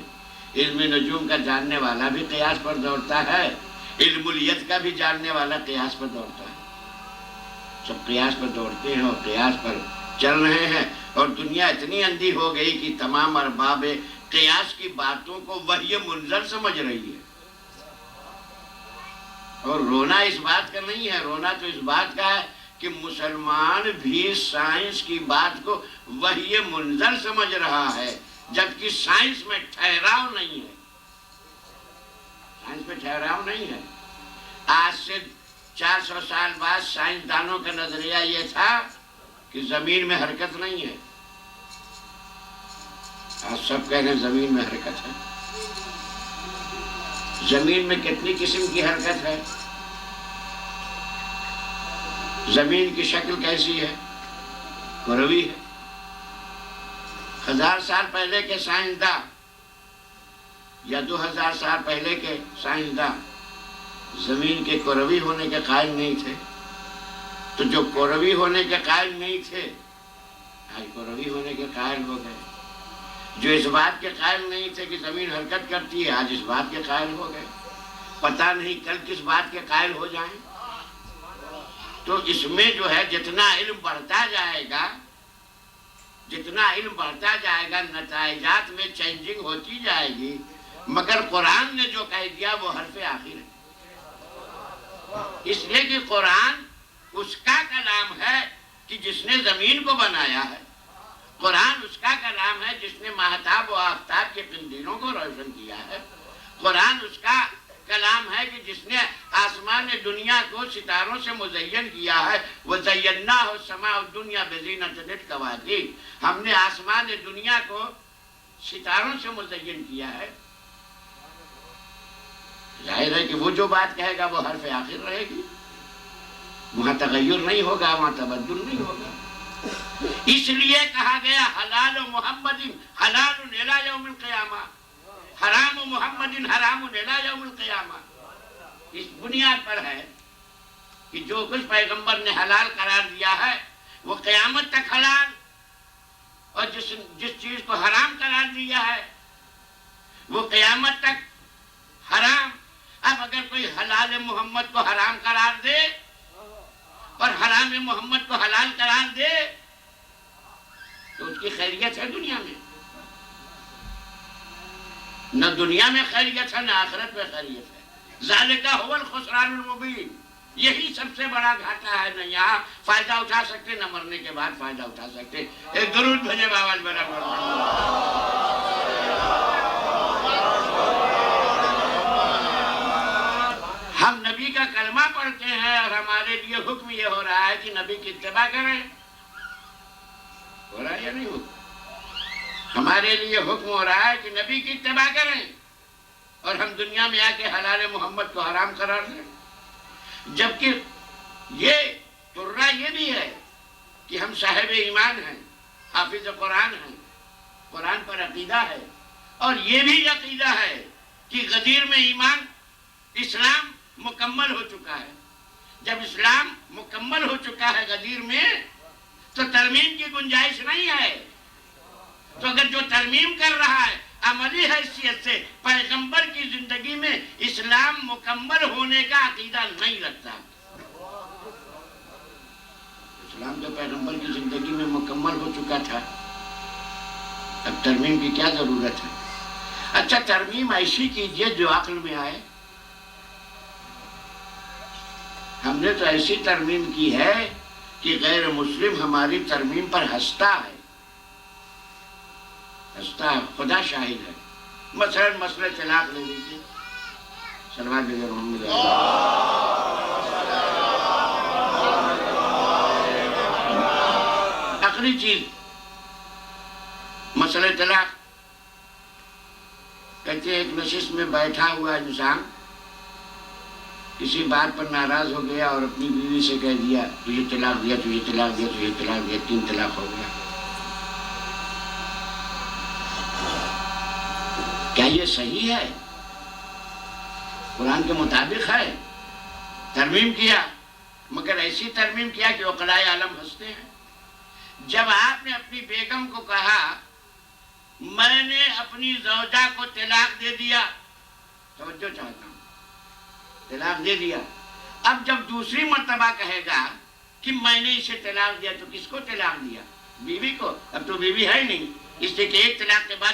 علم نجوم کا جاننے والا بھی قیاس پر دوڑتا ہے، علم الیت کا بھی جاننے والا قیاس پر دوڑتا ہے، سب قیاس پر دوڑتے ہیں اور قیاس پر چل رہے ہیں۔ اور دنیا اتنی اندھی ہو گئی کہ تمام ارباب قیاس کی باتوں کو وحی منزل سمجھ رہی ہے۔ اور رونا اس بات کا نہیں ہے، رونا تو اس بات کا ہے کہ مسلمان بھی سائنس کی بات کو وحی منزل سمجھ رہا ہے، جبکہ سائنس میں ٹھہراؤ نہیں ہے، سائنس میں ٹھہراؤ نہیں ہے۔ آج سے 400 سال بعد سائنسدانوں کا نظریہ یہ تھا کہ زمین میں حرکت نہیں ہے، آج سب کہہ رہے ہیں زمین میں حرکت ہے۔ زمین میں کتنی قسم کی حرکت ہے؟ زمین کی شکل کیسی ہے؟ کروی ہے۔ 1000 سال پہلے کے سائنسداں یا 2000 سال پہلے کے سائنسداں زمین کے کروی ہونے کے قائل نہیں تھے، تو جو کروی ہونے کے قائل نہیں تھے آج کروی ہونے کے قائل ہو گئے، جو اس بات کے قائل نہیں تھے کہ زمین حرکت کرتی ہے آج اس بات کے قائل ہو گئے، پتہ نہیں کل کس بات کے قائل ہو جائیں۔ تو اس میں جو ہے جتنا علم بڑھتا جائے گا، جتنا علم بڑھتا جائے گا، نتائجات میں چینجنگ ہوتی جائے گی، مگر قرآن نے جو کہہ دیا وہ حرف آخر ہے، اس لیے کہ قرآن اس کا کلام ہے کہ جس نے زمین کو بنایا ہے، قرآن اس کا کلام ہے جس نے ماہتاب و آفتاب کے قندیلوں کو روشن کیا ہے، قرآن اس کا کلام ہے کہ جس نے آسمان دنیا کو ستاروں سے مزین کیا ہے، وَزَيَّنَّاهُ السَّمَاءُ الدُّنْيَا بِزِينَةٍ لِلْقَوَاعِدِ، ہم نے آسمان دنیا کو ستاروں سے مزین کیا ہے۔ ظاہر ہے کہ وہ جو بات کہے گا وہ حرف آخر رہے گی، وہاں تغیر نہیں ہوگا، وہاں تبدل نہیں ہوگا۔ اس لیے کہا گیا حلال محمد حلال الی یوم القیامہ، حرام محمد حرام الی یوم القیامہ۔ اس بنیاد پر ہے کہ جو کچھ پیغمبر نے حلال قرار دیا ہے وہ قیامت تک حلال، اور جس چیز کو حرام قرار دیا ہے وہ قیامت تک حرام۔ اب اگر کوئی حلال محمد کو حرام قرار دے اور حرام محمد کو حلال قرار دے تو اس کی خیریت ہے دنیا میں؟ نہ دنیا میں خیریت ہے، نہ آخرت میں خیریت ہے۔ ذالک هو الخسران المبین، یہی سب سے بڑا گھاٹا ہے، نہ یہاں فائدہ اٹھا سکتے نہ مرنے کے بعد فائدہ اٹھا سکتے۔ ایک درود بھیجے باوال برابر۔ ہم نبی کا کلمہ پڑھتے ہیں اور ہمارے لیے حکم یہ ہو رہا ہے کہ نبی کی اتباع کریں، ہو رہا ہے یا نہیں ہو؟ ہمارے لیے حکم ہو رہا ہے کہ نبی کی اتباع کریں، اور ہم دنیا میں آ کے حلال محمد کو حرام قرار دیں۔ جبکہ یہ ترہ یہ بھی ہے کہ ہم صاحب ایمان ہیں، حافظ قرآن ہیں، قرآن پر عقیدہ ہے، اور یہ بھی عقیدہ ہے کہ غدیر میں ایمان اسلام مکمل ہو چکا ہے. جب اسلام مکمل ہو چکا ہے غدیر میں تو ترمیم کی گنجائش نہیں ہے. تو اگر جو ترمیم کر رہا ہے عملی حیثیت سے پیغمبر کی زندگی میں اسلام مکمل ہونے کا عقیدہ نہیں رکھتا. اسلام تو پیغمبر کی زندگی میں مکمل ہو چکا تھا, اب ترمیم کی کیا ضرورت ہے؟ اچھا ترمیم ایسی کیجئے جو عقل میں آئے. ہم نے تو ایسی ترمیم کی ہے کہ غیر مسلم ہماری ترمیم پر ہنستا ہے, خدا شاہد ہے. مثلا مسئلہ طلاق لے لیجیے, سلوات بغیر محمد آخری چیز مسئلہ طلاق. کہتے ایک نشست میں بیٹھا ہوا انسان کسی بات پر ناراض ہو گیا اور اپنی بیوی سے کہہ دیا تجھے طلاق دیا, تجھے طلاق دیا, تجھے طلاق دیا, 3 طلاق ہو گیا. کیا یہ صحیح ہے؟ قرآن کے مطابق ہے؟ ترمیم کیا, مگر ایسی ترمیم کیا کہ عقلائے عالم ہنستے ہیں. جب آپ نے اپنی بیگم کو کہا میں نے اپنی زوجہ کو طلاق دے دیا, توجہ چاہتا ہوں, طلاق دے دیا, اب جب دوسری مرتبہ کہے گا کہ میں نے اسے طلاق دیا تو کس کو طلاق دیا؟ بیوی کو. اب تو بیوی ہے نہیں, اس لیے کہ ایک طلاق کے بعد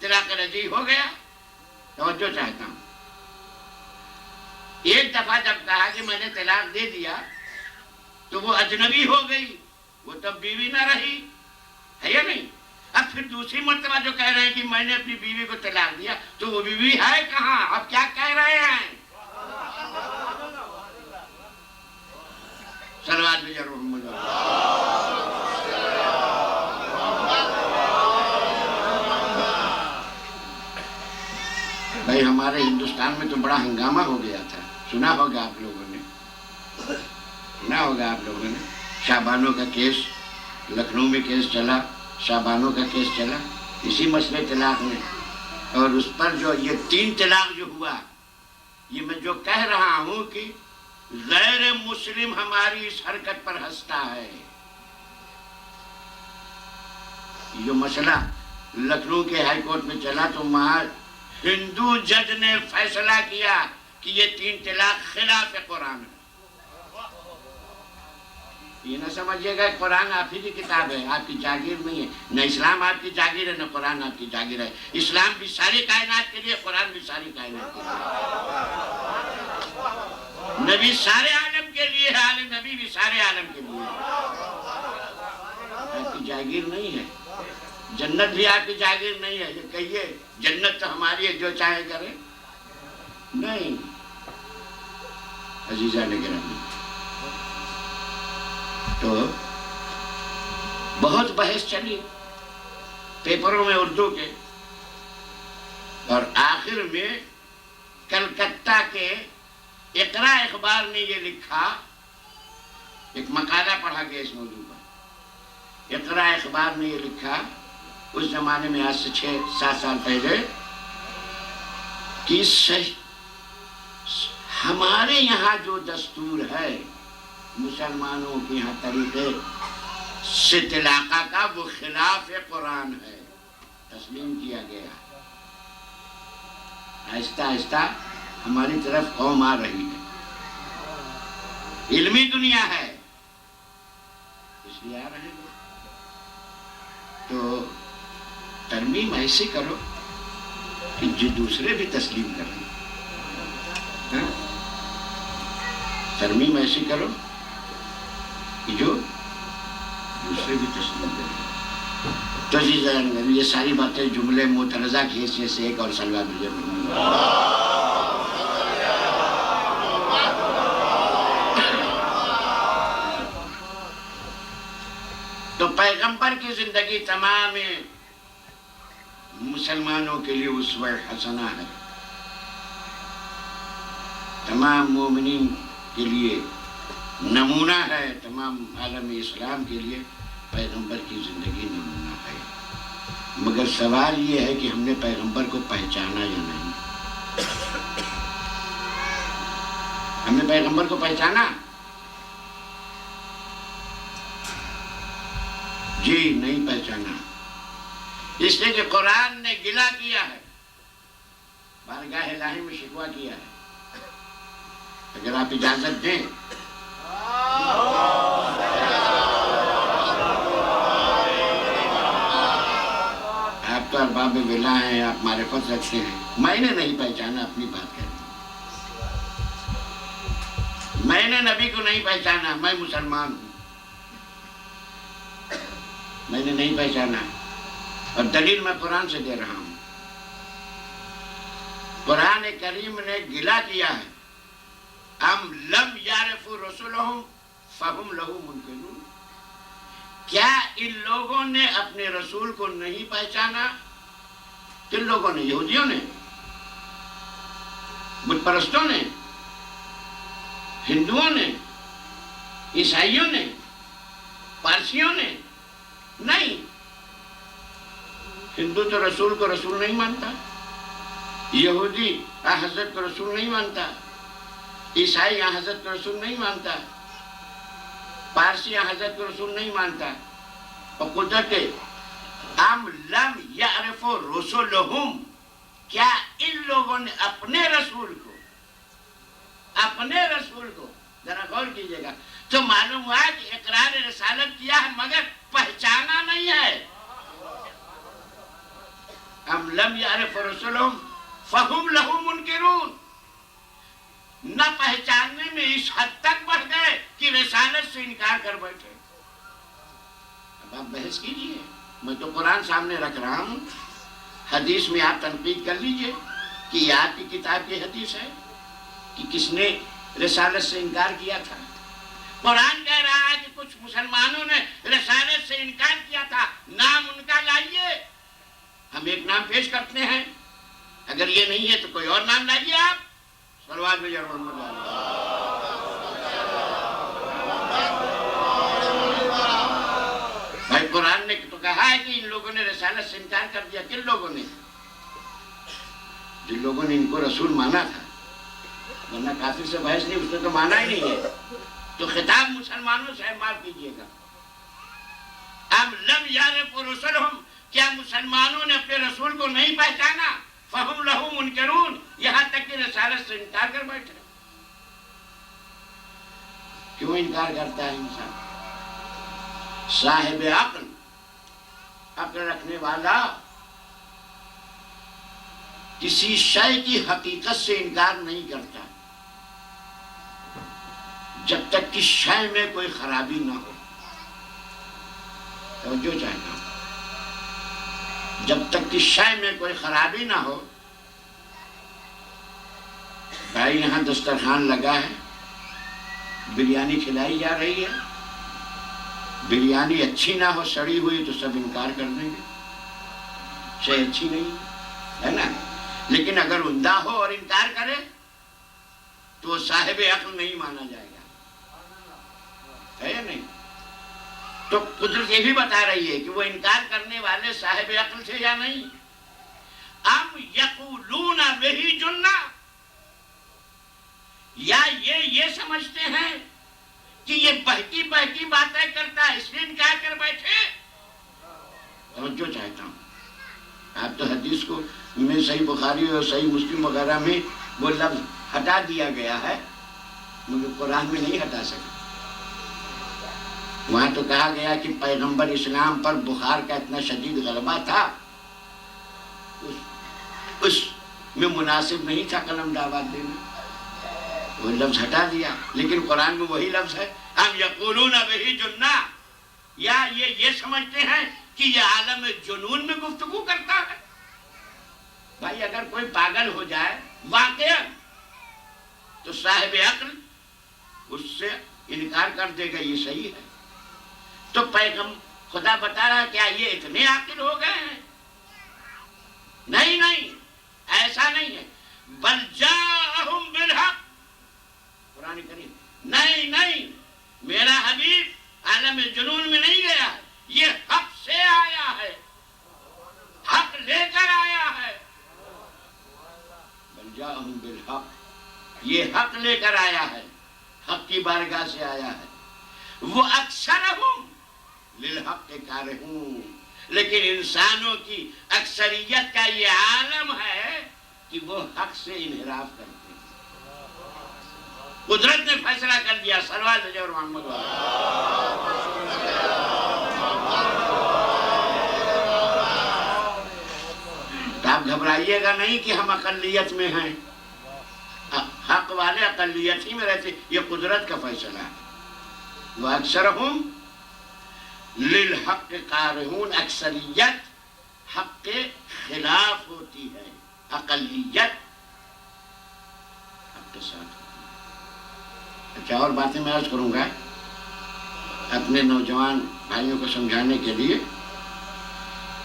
طلاق رجعی ہو گیا. توجہ چاہتا ہوں, ایک دفعہ جب کہا کہ میں نے طلاق دے دیا تو وہ اجنبی ہو گئی, وہ تب بیوی نہ رہی, ہے یا نہیں؟ اب پھر دوسری مرتبہ جو کہہ رہے ہیں کہ میں نے اپنی بیوی کو طلاق دیا تو وہ بیوی ہے کہاں؟ اب کیا کہہ رہے ہیں؟ صلوات بجا محمد. بھائی ہمارے ہندوستان میں تو بڑا ہنگامہ ہو گیا تھا, سنا ہوگا آپ لوگوں نے, شابانوں کا کیس, لکھنؤ میں کیس چلا, شابانوں کا کیس چلا اسی مسئلے طلاق میں, اور اس پر جو یہ 3 طلاق جو ہوا, یہ میں جو کہہ رہا ہوں کہ غیر مسلم ہماری اس حرکت پر ہنستا ہے. یہ مسئلہ لکھنؤ کے ہائی کورٹ میں چلا تو وہاں ہندو جج نے فیصلہ کیا کہ یہ 3 طلاق خلاف قرآن ہے. یہ نہ سمجھیے گا قرآن آپ ہی کی کتاب ہے, آپ کی جاگیر نہیں ہے. نہ اسلام آپ کی جاگیر ہے, نہ قرآن آپ کی جاگیر ہے. اسلام بھی ساری کائنات کے لیے, قرآن بھی ساری کائنات کے لیے, نبی سارے عالم کے لیے ہے, عالم نبی بھی سارے عالم کے لیے ہے. آپ کی جاگیر نہیں ہے. جنت بھی آپ کی جاگیر نہیں ہے. یہ کہیے جنت تو ہماری ہے, جو چاہے کرے. نہیں عزیزان گرامی, تو بہت بحث چلی پیپروں میں اردو کے, اور آخر میں کلکتہ کے اقرا اخبار نے یہ لکھا, ایک مقالہ پڑھا گیا اس موضوع پر. اقرا اخبار نے یہ لکھا اس زمانے میں, آج سے 6-7 سال پہلے, کہ ہمارے یہاں جو دستور ہے مسلمانوں کے یہاں طریقے سے طلاقہ کا, وہ خلاف قرآن ہے. تسلیم کیا گیا. آہستہ آہستہ ہماری طرف قوم آ رہی ہے, علمی دنیا ہے اس لیے آ رہے ہیں. تو ترمیم ایسے کرو کہ جو دوسرے بھی تسلیم کریں. ترمیم ایسی کرو کہ جو دوسرے بھی تسلیم کریں. تو یہ ساری باتیں جملے متنازع کی حیثیت سے ایک اور سلوات بھیجے. تو پیغمبر کی زندگی تمام مسلمانوں کے لیے اسوہ حسنہ ہے, تمام مومنین کے لیے نمونہ ہے, تمام عالم اسلام کے لیے پیغمبر کی زندگی نمونہ ہے. مگر سوال یہ ہے کہ ہم نے پیغمبر کو پہچانا یا نہیں. ہم نے پیغمبر کو پہچانا؟ جی نہیں پہچانا، اس لیے کہ قرآن نے گلہ کیا ہے، بارگاہ الہی میں شکوہ کیا ہے۔ اگر آپ اجازت دیں آپ تو ارباب ولا ہیں، آپ معرفت رکھتے ہیں، میں نے نہیں پہچانا، اپنی بات کر رہا ہوں۔ میں نے نبی کو نہیں پہچانا، میں مسلمان ہوں، میں نے نہیں پہچانا، اور دلیل میں قرآن سے دے رہا ہوں۔ قرآن کریم نے گلہ کیا ہے، ام لم یعرفوا رسولہم فہم لہ منکرون، کیا ان لوگوں نے اپنے رسول کو نہیں پہچانا؟ کن لوگوں نے؟ یہودیوں نے، بت پرستوں نے، ہندوؤں نے، عیسائیوں نے، پارسیوں نے؟ نہیں، ہندو تو رسول کو رسول نہیں مانتا، یہودی حضرت کو رسول نہیں مانتا، عیسائی حضرت کو رسول نہیں مانتا، پارسی حضرت کو رسول نہیں مانتا، اور قدرت ام لم یعرفوا رسولہم، کیا ان لوگوں نے اپنے رسول کو ذرا غور کیجئے گا تو معلوم ہوا کہ اقرار رسالت کیا ہے مگر پہچانا نہیں ہے۔ ام لم یعرفوا رسولہم فہم لہ منکرون، نہ پہچاننے میں اس حد تک بڑھ گئے کہ رسالت سے انکار کر بیٹھے۔ اب آپ بحث کیجئے، میں تو قرآن سامنے رکھ رہا ہوں، حدیث میں آپ تنقید کر لیجئے کہ یہ آپ کی کتاب کی حدیث ہے کہ کس نے رسالت سے انکار کیا تھا۔ قرآن کہہ رہا ہے کہ کچھ مسلمانوں نے رسالت سے انکار کیا تھا، نام ان کا لائیے، ہم ایک نام پیش کرتے ہیں، اگر یہ نہیں ہے تو کوئی اور نام لائیے آپ۔ صلوات بھیجو محمد علیہ۔ بھائی قرآن نے تو کہا ہے کہ ان لوگوں نے رسالت سے انکار کر دیا۔ کن لوگوں نے؟ جن لوگوں نے ان کو رسول مانا تھا، ورنہ کافر سے بحث نہیں، اس نے تو مانا ہی نہیں ہے، تو خطاب مسلمانوں سے ہے، معاف کیجیے گا۔ ام لم یعرفوا رسولہم، کیا مسلمانوں نے اپنے رسول کو نہیں پہچانا؟ فہم لہ منکرون، یہاں تک کہ رسالت سے انکار کر بیٹھے۔ کیوں انکار کرتا ہے انسان؟ صاحب عقل رکھنے والا کسی شے کی حقیقت سے انکار نہیں کرتا جب تک کہ شے میں کوئی خرابی نہ ہو۔ توجہ چاہتا ہوں، جب تک کہ شے میں کوئی خرابی نہ ہو۔ بھائی یہاں دسترخوان لگا ہے، بریانی کھلائی جا رہی ہے، بریانی اچھی نہ ہو، سڑی ہوئی، تو سب انکار کر دیں گے، شے اچھی نہیں ہے نا۔ لیکن اگر عمدہ ہو اور انکار کرے تو صاحب عقل نہیں مانا جائے گا، ہے یا نہیں؟ تو قدرت یہ بھی بتا رہی ہے کہ وہ انکار کرنے والے صاحب عقل تھے یا نہیں۔ ام یقولون بہ جنہ، یا یہ سمجھتے ہیں کہ یہ بہتی بہتی باتیں کرتا ہے اس لیے انکار کر بیٹھے۔ توجہ چاہتا ہوں، آپ تو حدیث کو میں صحیح بخاری اور صحیح مسلم وغیرہ میں وہ لفظ ہٹا دیا گیا ہے، مگر قرآن میں نہیں ہٹا سکے۔ وہاں تو کہا گیا کہ پیغمبر اسلام پر بخار کا اتنا شدید غلبہ تھا، اس میں مناسب نہیں تھا قلم دعوت دینا، وہ لفظ ہٹا دیا۔ لیکن قرآن میں وہی لفظ ہے، ہم یقولون بہ جنہ، یا یہ سمجھتے ہیں کہ یہ عالم جنون میں گفتگو کرتا ہے۔ بھائی اگر کوئی پاگل ہو جائے واقعا تو صاحب عقل اس سے انکار کر دے گا، یہ صحیح ہے۔ تو خدا بتا رہا ہے کیا یہ اتنے عاقل ہو گئے ہیں؟ نہیں، ایسا نہیں ہے۔ بل جاءہم بالحق، قرآن کریم، نہیں، میرا حبیب عالم جنون میں نہیں گیا، یہ حق سے آیا ہے، حق لے کر آیا ہے۔ بل جاءہم بالحق، یہ حق لے کر آیا ہے، حق کی بارگاہ سے آیا ہے. وہ اکثرہم للحق کارہون، لیکن انسانوں کی اکثریت کا یہ عالم ہے کہ وہ حق سے انحراف کرتے ہیں. قدرت نے فیصلہ کر دیا. صلوات بھیجو اور محمد تو آپ گھبرائیے گا نہیں کہ ہم اقلیت میں ہیں. حق والے اقلیت ہی میں رہتے. یہ قدرت کا فیصلہ ہے. وہ اکثرہم للحق کارہون، اکثریت حق کے خلاف ہوتی ہے، اقلیت حق کے ساتھ ہوتی ہے. اچھا، اور باتیں میں عرض کروں گا اپنے نوجوان بھائیوں کو سمجھانے کے لیے.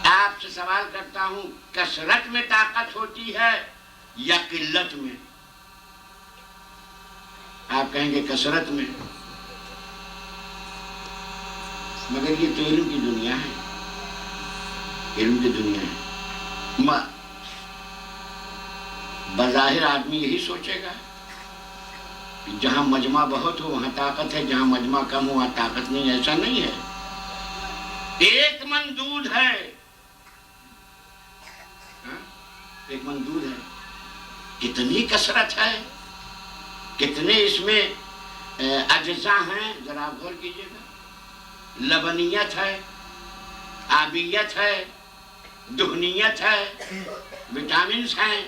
آپ سے سوال کرتا ہوں، کثرت میں طاقت ہوتی ہے یا قلت میں؟ آپ کہیں گے کثرت میں، مگر یہ تو علم کی دنیا ہے. علم کی دنیا ہے. بظاہر آدمی یہی سوچے گا کہ جہاں مجمع بہت ہو وہاں طاقت ہے، جہاں مجمع کم ہو وہاں طاقت نہیں. ایسا نہیں ہے. ایک من دودھ ہے، ایک من دودھ ہے، کتنی کثرت ہے، کتنے اس میں اجزاء ہیں، ذرا آپ غور کیجئے گا. لبنیت ہے، آبیت ہے، دہنیت ہے، وٹامنس ہیں،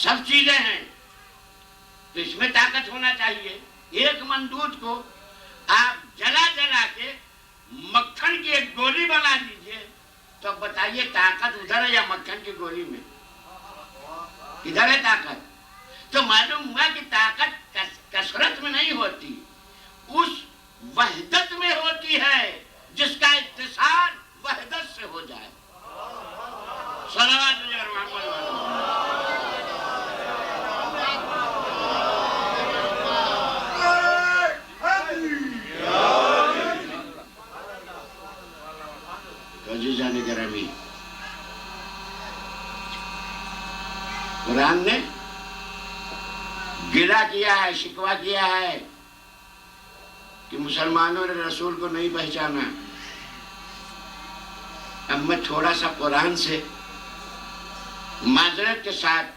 سب چیزیں ہیں. تو اس میں طاقت ہونا چاہیے. ایک من دودھ کو آپ جلا جلا کے مکھن کی ایک گولی بنا دیجئے تو اب بتائیے طاقت ادھر ہے یا مکھن کی گولی میں؟ ادھر ہے طاقت. تو معلوم ہوا کہ طاقت کثرت میں نہیں ہوتی، اس وحدت میں ہوتی ہے جس کا اتصال وحدت سے ہو جائے. صلوات علی محمد. عزیزان گرامی، قرآن نے گلہ کیا ہے، شکوہ کیا ہے کہ مسلمانوں نے رسول کو نہیں پہچانا. اب میں تھوڑا سا قرآن سے معذرت کے ساتھ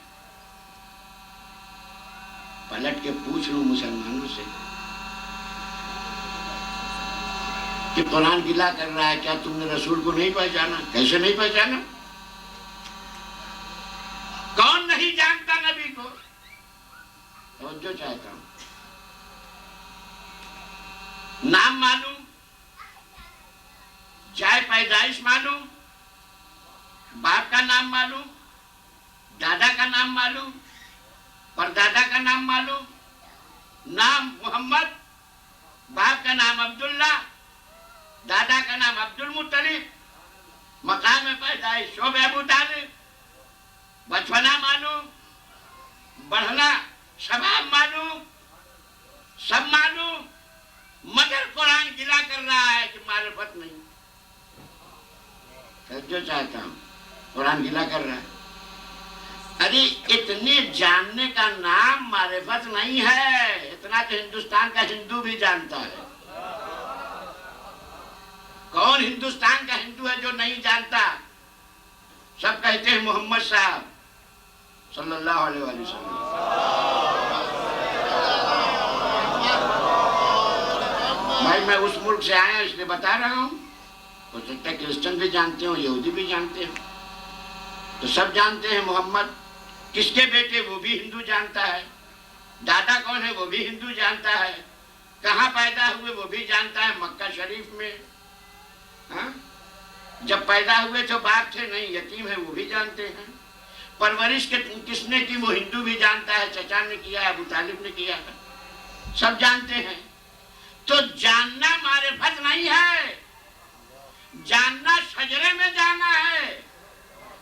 پلٹ کے پوچھ لوں مسلمانوں سے کہ قرآن گلہ کر رہا ہے، کیا تم نے رسول کو نہیں پہچانا؟ کیسے نہیں پہچانا؟ کون نہیں جانتا نبی کو؟ توجہ چاہتا ہوں. نام معلوم، جائے پیدائش معلوم، باپ کا نام معلوم، دادا کا نام معلوم، پردادا کا نام معلوم. نام محمد، باپ کا نام عبداللہ، دادا کا نام عبد المطلب، مقام پیدائش شعب ابو طالب، بچپنا معلوم، بڑھنا شباب معلوم، سب معلوم، مگر قرآن گلہ کر رہا ہے کہ معرفت نہیں. جو چاہتا ہوں قرآن گلہ کر رہا ہے. ارے اتنے جاننے کا نام معرفت نہیں ہے. اتنا تو ہندوستان کا ہندو بھی جانتا ہے. کون ہندوستان کا ہندو ہے جو نہیں جانتا؟ سب کہتے ہیں محمد صاحب صلی اللہ علیہ وآلہ وسلم. بھائی میں اس ملک سے آیا اس لیے بتا رہا ہوں. ہو سکتا ہے کرسچن بھی جانتے ہوں، یہودی بھی جانتے ہوں. تو سب جانتے ہیں محمد کس کے بیٹے، وہ بھی ہندو جانتا ہے. دادا کون ہے وہ بھی ہندو جانتا ہے. کہاں پیدا ہوئے وہ بھی جانتا ہے، مکہ شریف میں. جب پیدا ہوئے تو باپ تھے نہیں، یتیم ہے، وہ بھی جانتے ہیں. پرورش کس نے کی وہ ہندو بھی جانتا ہے، چچا نے کیا ہے، ابو طالب نے کیا ہے، سب جانتے ہیں. تو جاننا معرفت نہیں ہے. جاننا شجرے میں جانا ہے.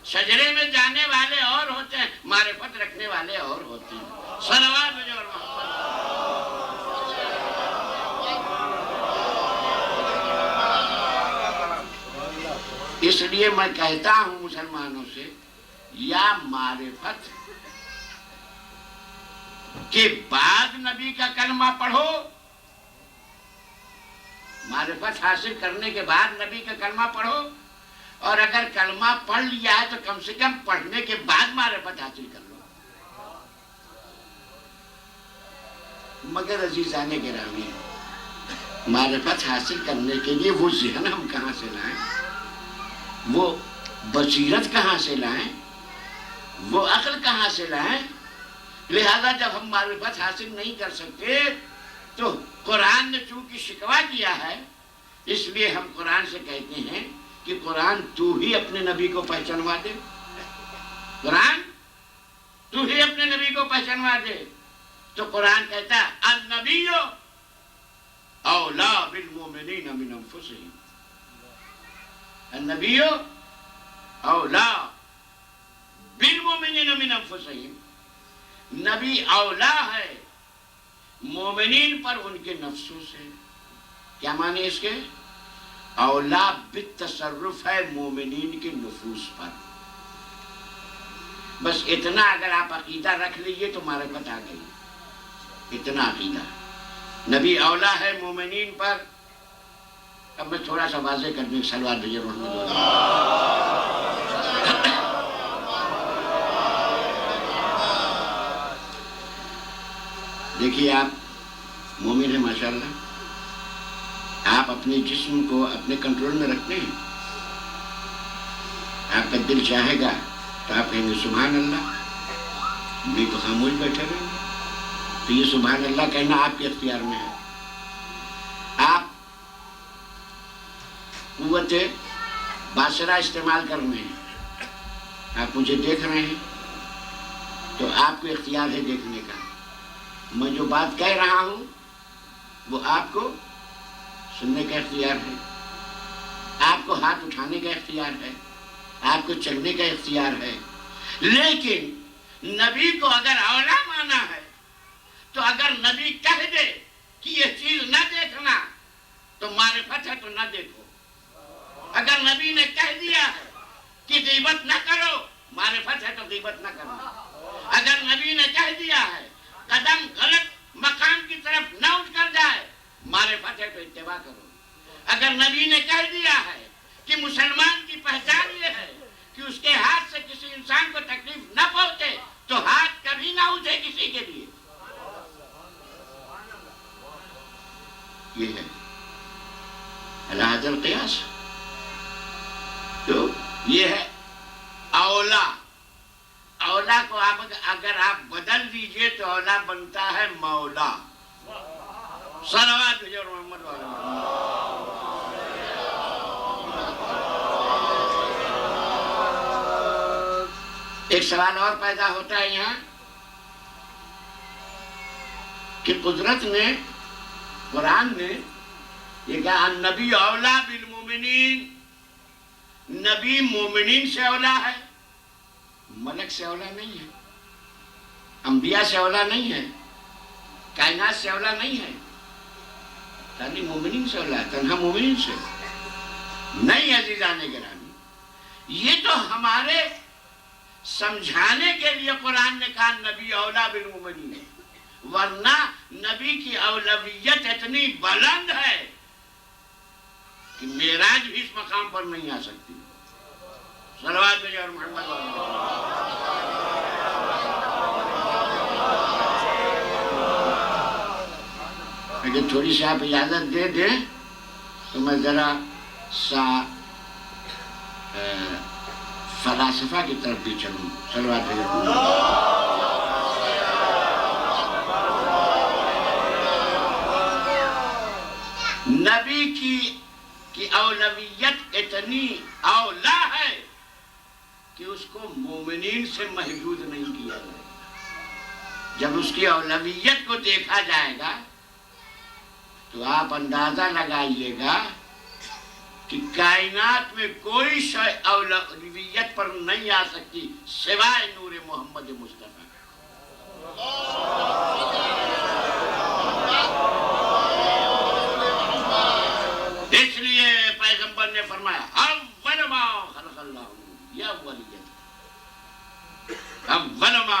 شجرے میں جانے والے اور ہوتے ہیں، معرفت رکھنے والے اور ہوتے ہیں. صلوات اور محمد. اس لیے میں کہتا ہوں مسلمانوں سے، یا معرفت کے بعد نبی کا کلمہ پڑھو، معرفت حاصل کرنے کے بعد نبی کا کلمہ پڑھو، اور اگر کلمہ پڑھ لیا ہے تو کم سے کم پڑھنے کے بعد معرفت حاصل کر لو۔ مگر عزیزان گرامی، معرفت حاصل کرنے کے لیے وہ ذہن ہم کہاں سے لائیں، وہ بصیرت کہاں سے لائیں، وہ عقل کہاں سے لائیں؟ لہذا جب ہم معرفت حاصل نہیں کر سکتے تو قرآن نے چونکہ شکوہ کیا ہے، اس لیے ہم قرآن سے کہتے ہیں کہ قرآن تو ہی اپنے نبی کو پہچانوا دے، قرآن تو ہی اپنے نبی کو پہچانوا دے۔ تو قرآن کہتا ہے النبی اولا بالمؤمنین من انفسہم، النبی اولا بالمؤمنین من انفسہم، نبی اولا ہے مومنین پر ان کے نفسوں سے۔ کیا معنی اس کے؟ اولا بالتصرف ہے مومنین کے نفوس پر۔ بس اتنا اگر آپ عقیدہ رکھ لیجئے تو معرفت آ گئی، اتنا عقیدہ، نبی اولا ہے مومنین پر۔ اب میں تھوڑا سا واضح کر دوں، صلوات بھیجئے محمد اللہ۔ دیکھیے آپ مومن ہیں ماشاءاللہ، آپ اپنے جسم کو اپنے کنٹرول میں رکھتے ہیں، آپ کا دل چاہے گا تو آپ کہیں گے سبحان اللہ، بھی تو خاموش بیٹھے رہیں گے، تو یہ سبحان اللہ کہنا آپ کے اختیار میں ہے۔ آپ قوت باصرہ استعمال کر رہے ہیں، آپ مجھے دیکھ رہے ہیں تو آپ کو اختیار ہے دیکھنے کا، میں جو بات کہہ رہا ہوں وہ آپ کو سننے کا اختیار ہے، آپ کو ہاتھ اٹھانے کا اختیار ہے، آپ کو چلنے کا اختیار ہے۔ لیکن نبی کو اگر اولا مانا ہے تو اگر نبی کہہ دے کہ یہ چیز نہ دیکھنا تو معرفت ہے تو نہ دیکھو، اگر نبی نے کہہ دیا ہے کہ غیبت نہ کرو، معرفت ہے تو غیبت نہ کرنا، اگر نبی نے کہہ دیا ہے قدم غلط مقام کی طرف نہ اٹھ کر جائے، معرفت ہے تو اتباع کرو، اگر نبی نے کہہ دیا ہے کہ مسلمان کی پہچان یہ ہے کہ اس کے ہاتھ سے کسی انسان کو تکلیف نہ پہنچے تو ہاتھ کبھی نہ اٹھے کسی کے لیے، یہ ہے علی حد القیاس۔ تو یہ ہے اولا، اولا کو آپ اگر آپ بدل دیجئے تو اولا بنتا ہے مولا۔ صلوات بھیجو محمد والا۔ ایک سوال اور پیدا ہوتا ہے یہاں کہ قدرت نے، قرآن نے یہ کہا النبی اولا بالمومنین، نبی مومنین سے اولا ہے، ملک سے اولا نہیں ہے، انبیاء سے اولا نہیں ہے، کائنات سے اولا نہیں ہے، خالی مومنین سے اولا ہے، تنہا مومنین سے نہیں۔ عزیزان گرامی، یہ تو ہمارے سمجھانے کے لیے قرآن نے کہا نبی اولا بالمومنین ہے، ورنہ نبی کی اولویت اتنی بلند ہے کہ معراج بھی اس مقام پر نہیں آ سکتی۔ صلوات بھیجو اور محمد والا۔ اگر تھوڑی سی آپ اجازت دے دیں تو میں ذرا سا فلاسفہ کی طرف بھی چلوں۔ صلوات بھیجو۔ نبی کی اولویت اتنی اولا ہے کہ اس کو مومنین سے محدود نہیں کیا جائے۔ جب اس کی اولویت کو دیکھا جائے گا تو آپ اندازہ لگائیے گا کہ کائنات میں کوئی شے اولویت پر نہیں آ سکتی سوائے نور محمد مصطفیٰ۔ اس لیے پیغمبر نے فرمایا اول ما خلق اللہ نور، یا اولیت اول ما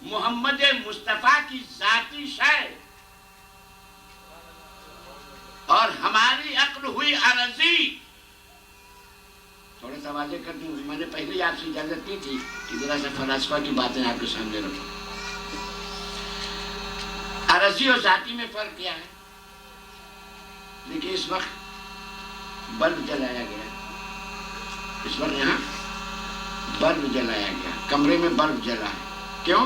محمد مصطفیٰ کی ذاتی شے اور ہماری عقل ہوئی عرضی. تھوڑا سا واضح کر دوں, میں نے پہلے ہی آپ سے اجازت دی تھی کہ ذرا سا فلسفہ کی باتیں آپ کے سامنے رکھوں. عرضی اور ذاتی میں فرق کیا ہے؟ دیکھیے اس وقت بلب جلایا گیا, اس وقت یہاں بلب جلایا گیا, کمرے میں بلب جلا ہے. کیوں؟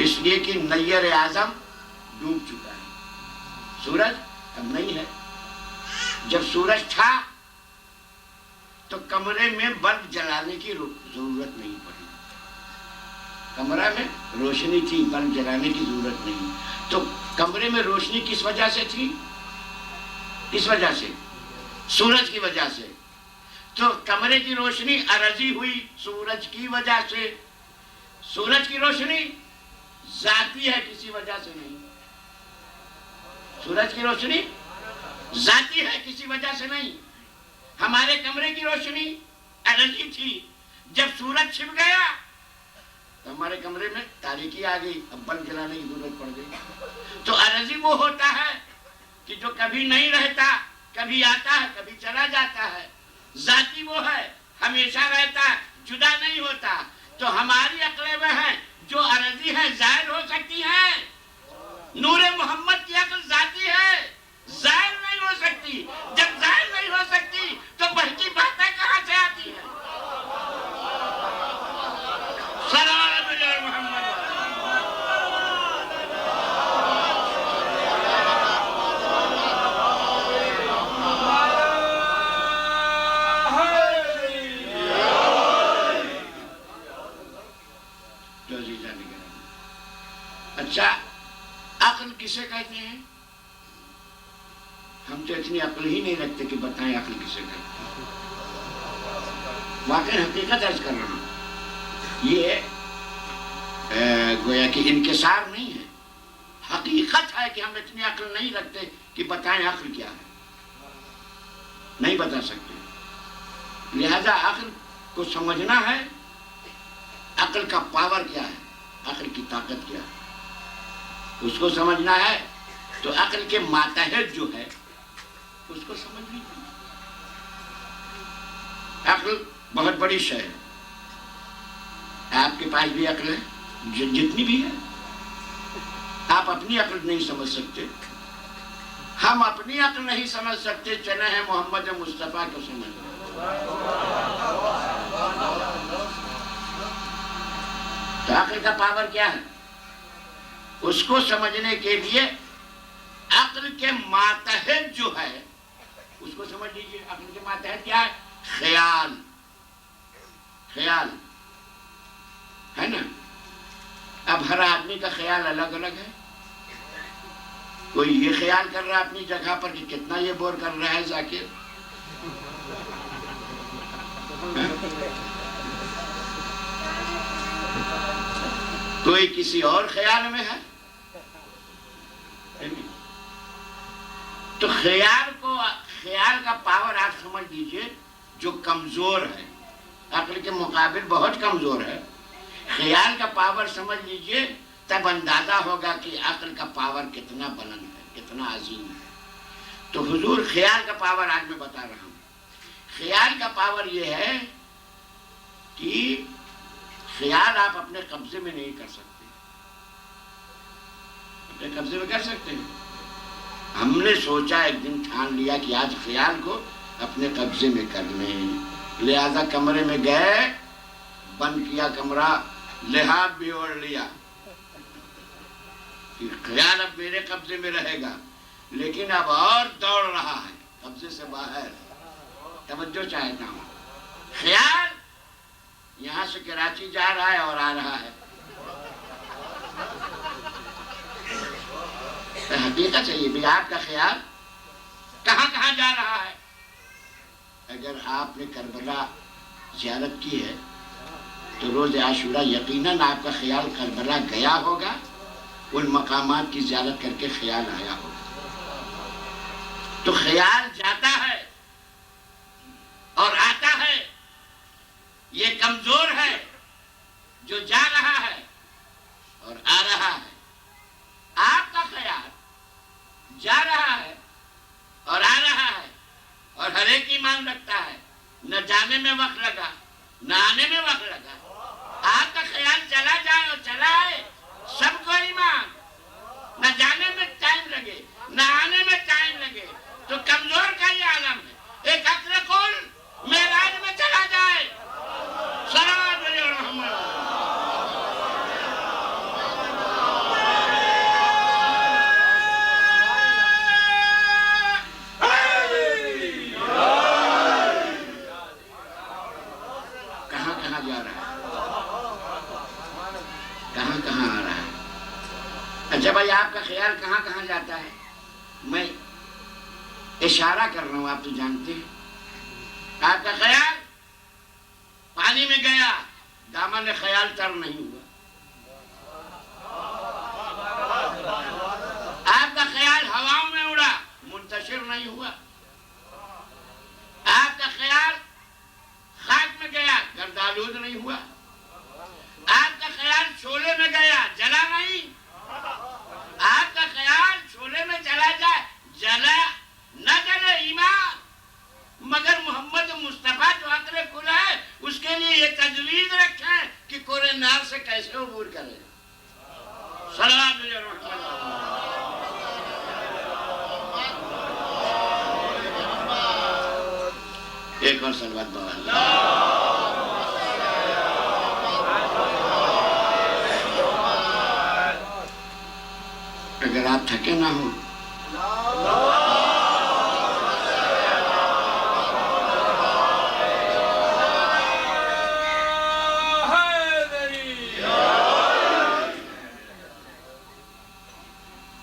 اس لیے کہ نیر اعظم ڈوب چکا ہے, سورج اب نہیں ہے. جب سورج تھا تو کمرے میں بلب جلانے کی ضرورت نہیں پڑی. کمرہ میں روشنی تھی, بلب جلانے کی ضرورت نہیں. تو کمرے میں روشنی کس وجہ سے تھی؟ کس وجہ سے؟ سورج کی وجہ سے. تو کمرے کی روشنی عرضی ہوئی سورج کی وجہ سے. سورج کی روشنی ذاتی ہے, کسی وجہ سے نہیں. سورج کی روشنی ذاتی ہے, کسی وجہ سے نہیں. ہمارے کمرے کی روشنی عرضی تھی, جب سورج چھپ گیا تو ہمارے کمرے میں تاریکی آ گئی, اب بلب جلانے کی ضرورت پڑ گئی. تو عرضی وہ ہوتا ہے کہ جو کبھی نہیں رہتا, کبھی آتا ہے, کبھی چلا جاتا ہے. ذاتی وہ ہے, ہمیشہ رہتا, جدا نہیں ہوتا. تو ہماری عقلیں وہ ہیں جو عرضی ہیں, ظاہر ہو سکتی ہیں. نور محمد کی عقل ذاتی ہے, ظاہر نہیں ہو سکتی. جب ظاہر نہیں ہو سکتی تو بہتی باتیں کہاں سے آتی ہیں؟ سلام علیہ محمد. اچھا, عقل کسے کہتے ہیں؟ ہم تو اتنی عقل ہی نہیں رکھتے کہ بتائیں عقل کسے کہتے ہیں. واقعی حقیقت عرض کر رہا ہوں, یہ گویا کہ انکسار نہیں ہے, حقیقت ہے کہ ہم اتنی عقل نہیں رکھتے کہ بتائیں عقل کیا ہے, نہیں بتا سکتے. لہذا عقل کو سمجھنا ہے, عقل کا پاور کیا ہے, عقل کی طاقت کیا ہے, اس کو سمجھنا ہے. تو عقل کے ماتحت جو ہے اس کو سمجھنی ہے. عقل بہت بڑی شے ہے. آپ کے پاس بھی عقل ہے, جتنی بھی ہے. آپ اپنی عقل نہیں سمجھ سکتے, ہم اپنی عقل نہیں سمجھ سکتے, چلے ہیں محمد مصطفیٰ کو سمجھ. تو عقل کا پاور کیا ہے؟ اس کو سمجھنے کے لیے عقل کے ماتحت جو ہے اس کو سمجھ لیجیے. عقل کے ماتحت کیا ہے؟ خیال. خیال ہے نا. اب ہر آدمی کا خیال الگ الگ ہے. کوئی یہ خیال کر رہا ہے اپنی جگہ پر کہ کتنا یہ بور کر رہا ہے ذاکر, کوئی کسی اور خیال میں ہے. تو خیال کا پاور آپ سمجھ لیجئے جو کمزور ہے, عقل کے مقابل بہت کمزور ہے. خیال کا پاور سمجھ لیجئے, تب اندازہ ہوگا کہ عقل کا پاور کتنا بلند ہے, کتنا عظیم ہے. تو حضور خیال کا پاور آج میں بتا رہا ہوں. خیال کا پاور یہ ہے کہ خیال آپ اپنے قبضے میں نہیں کر سکتے. اپنے قبضے میں کر سکتے ہیں. ہم نے سوچا, ایک دن ٹھان لیا کہ آج خیال کو اپنے قبضے میں کر لیں. لہذا کمرے میں گئے, بند کیا کمرہ, لحاظ بھی اوڑھ لیا کہ خیال اب میرے قبضے میں رہے گا. لیکن اب اور دوڑ رہا ہے قبضے سے باہر. توجہ چاہتا ہوں, خیال یہاں سے کراچی جا رہا ہے اور آ رہا ہے. حقیقت ہے یہ بھی. آپ کا خیال کہاں کہاں جا رہا ہے. اگر آپ نے کربلا زیارت کی ہے تو روز عاشورہ یقیناً آپ کا خیال کربلا گیا ہوگا, ان مقامات کی زیارت کر کے خیال آیا ہوگا. تو خیال جاتا ہے اور آتا ہے. یہ کمزور ہے, جو جا رہا ہے جا رہا ہے اور آ رہا ہے اور ہر ایک ایمان رکھتا ہے. نہ جانے میں وقت لگا نہ آنے میں وقت لگا. آپ کا خیال چلا جائے اور چلا آئے سب کو ایمان. نہ جانے میں ٹائم لگے نہ آنے میں ٹائم لگے تو کمزور کا یہ عالم ہے. ایک عقل کل معراج میں چلا جائے. صلوات علی محمد. کہاں کہاں جا رہا ہے کہاں کہاں آ رہا ہے. اچھا بھائی آپ کا خیال کہاں کہاں جاتا ہے. میں اشارہ کر رہا ہوں آپ تو جانتے ہیں. آپ کا خیال پانی میں گیا دامن خیال تر نہیں ہوا. آپ کا خیال ہواؤں میں اڑا منتشر نہیں ہوا. آپ کا خیال خاک میں گیا گردآلود نہیں ہوا. آپ کا خیال شعلے میں گیا جلا نہیں. آپ کا خیال شعلے میں چلا جائے جلا نہ جلے ایمان. مگر محمد مصطفیٰ جو عقل کل ہے اس کے لیے یہ تجویز رکھیں کہ کورے نار سے کیسے عبور کرے. صلوات علی محمد. ایک اور صلوات بابا. اگر آپ تھکے نہ ہو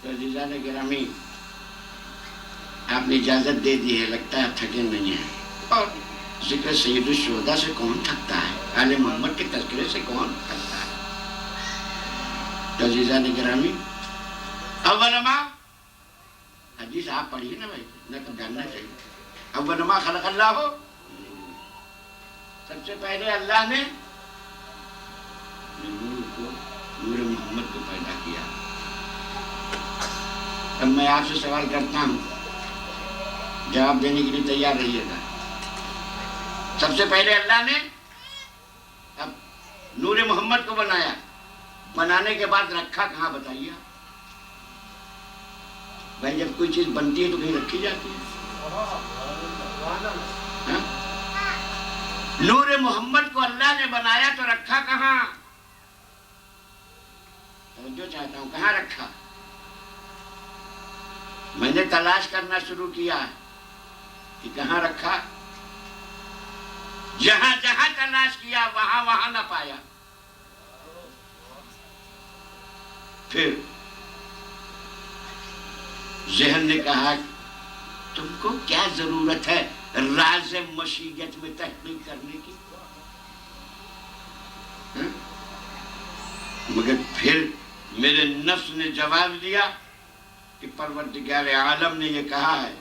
تو عزیزان گرامی آپ نے اجازت دے دی ہے. لگتا ہے آپ تھکے نہیں ہیں. اور ذکر سید الشہداء سے کون تھکتا ہے. آل محمد کے تذکرے سے کون تھکتا ہے. تو عزیزان گرامی اول ما حدیث آپ پڑھیے نا بھائی نہ تو جاننا چاہیے. اول ما خلق اللہ ہو سب سے پہلے اللہ نے نور محمد کو پیدا کیا. اب میں آپ سے سوال کرتا ہوں جواب دینے کے لیے تیار رہیے گا. سب سے پہلے اللہ نے اب نور محمد کو بنایا. بنانے کے بعد رکھا کہاں بتائیے. بھائی جب کوئی چیز بنتی ہے تو کہیں رکھی جاتی ہے. نور محمد کو اللہ نے بنایا تو رکھا کہاں. توجہ چاہتا ہوں کہاں رکھا. میں نے تلاش کرنا شروع کیا کہ کہاں رکھا. جہاں جہاں تلاش کیا وہاں وہاں نہ پایا. پھر ذہن نے کہا تم کو کیا ضرورت ہے راز مشیت میں تحقیق کرنے کی. مگر پھر میرے نفس نے جواب دیا کہ پروردگار عالم نے یہ کہا ہے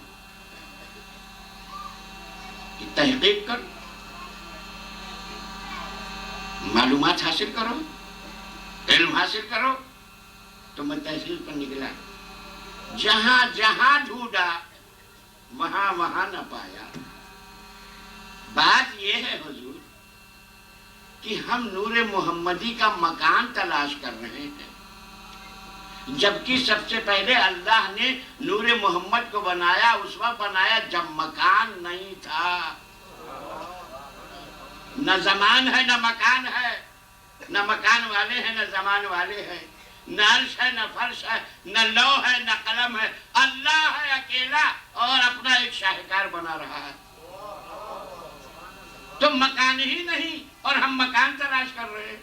کہ تحقیق کر معلومات حاصل کرو علم حاصل کرو. تو میں تحقیق پر نکلا. جہاں جہاں ڈھونڈا وہاں وہاں نہ پایا. بات یہ ہے حضور کہ ہم نور محمدی کا مکان تلاش کر رہے ہیں جبکہ سب سے پہلے اللہ نے نور محمد کو بنایا اس وقت بنایا جب مکان نہیں تھا. نہ زمان ہے نہ مکان ہے. نہ مکان والے ہیں نہ زمان والے ہیں. نہ عرش ہے نہ فرش ہے نہ لوح ہے نہ قلم ہے. اللہ ہے اکیلا اور اپنا ایک شاہکار بنا رہا ہے. تو مکان ہی نہیں اور ہم مکان تلاش کر رہے ہیں.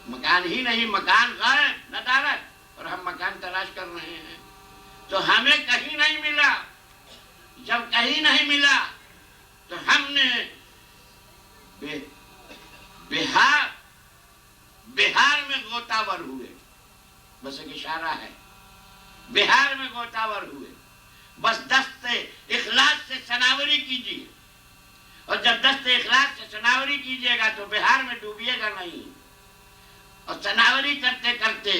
مکان ہی نہیں مکان غائب ندارت اور ہم مکان تلاش کر رہے ہیں. تو ہمیں کہیں نہیں ملا. جب کہیں نہیں ملا تو ہم نے بہار میں غوطہ ور ہوئے. بس ایک اشارہ ہے. بہار میں غوطہ ور ہوئے. بس دست اخلاص سے سناوری کیجیے اور جب دست اخلاص سے سناوری کیجیے گا تو بہار میں ڈوبیے گا نہیں. اور سناوری کرتے کرتے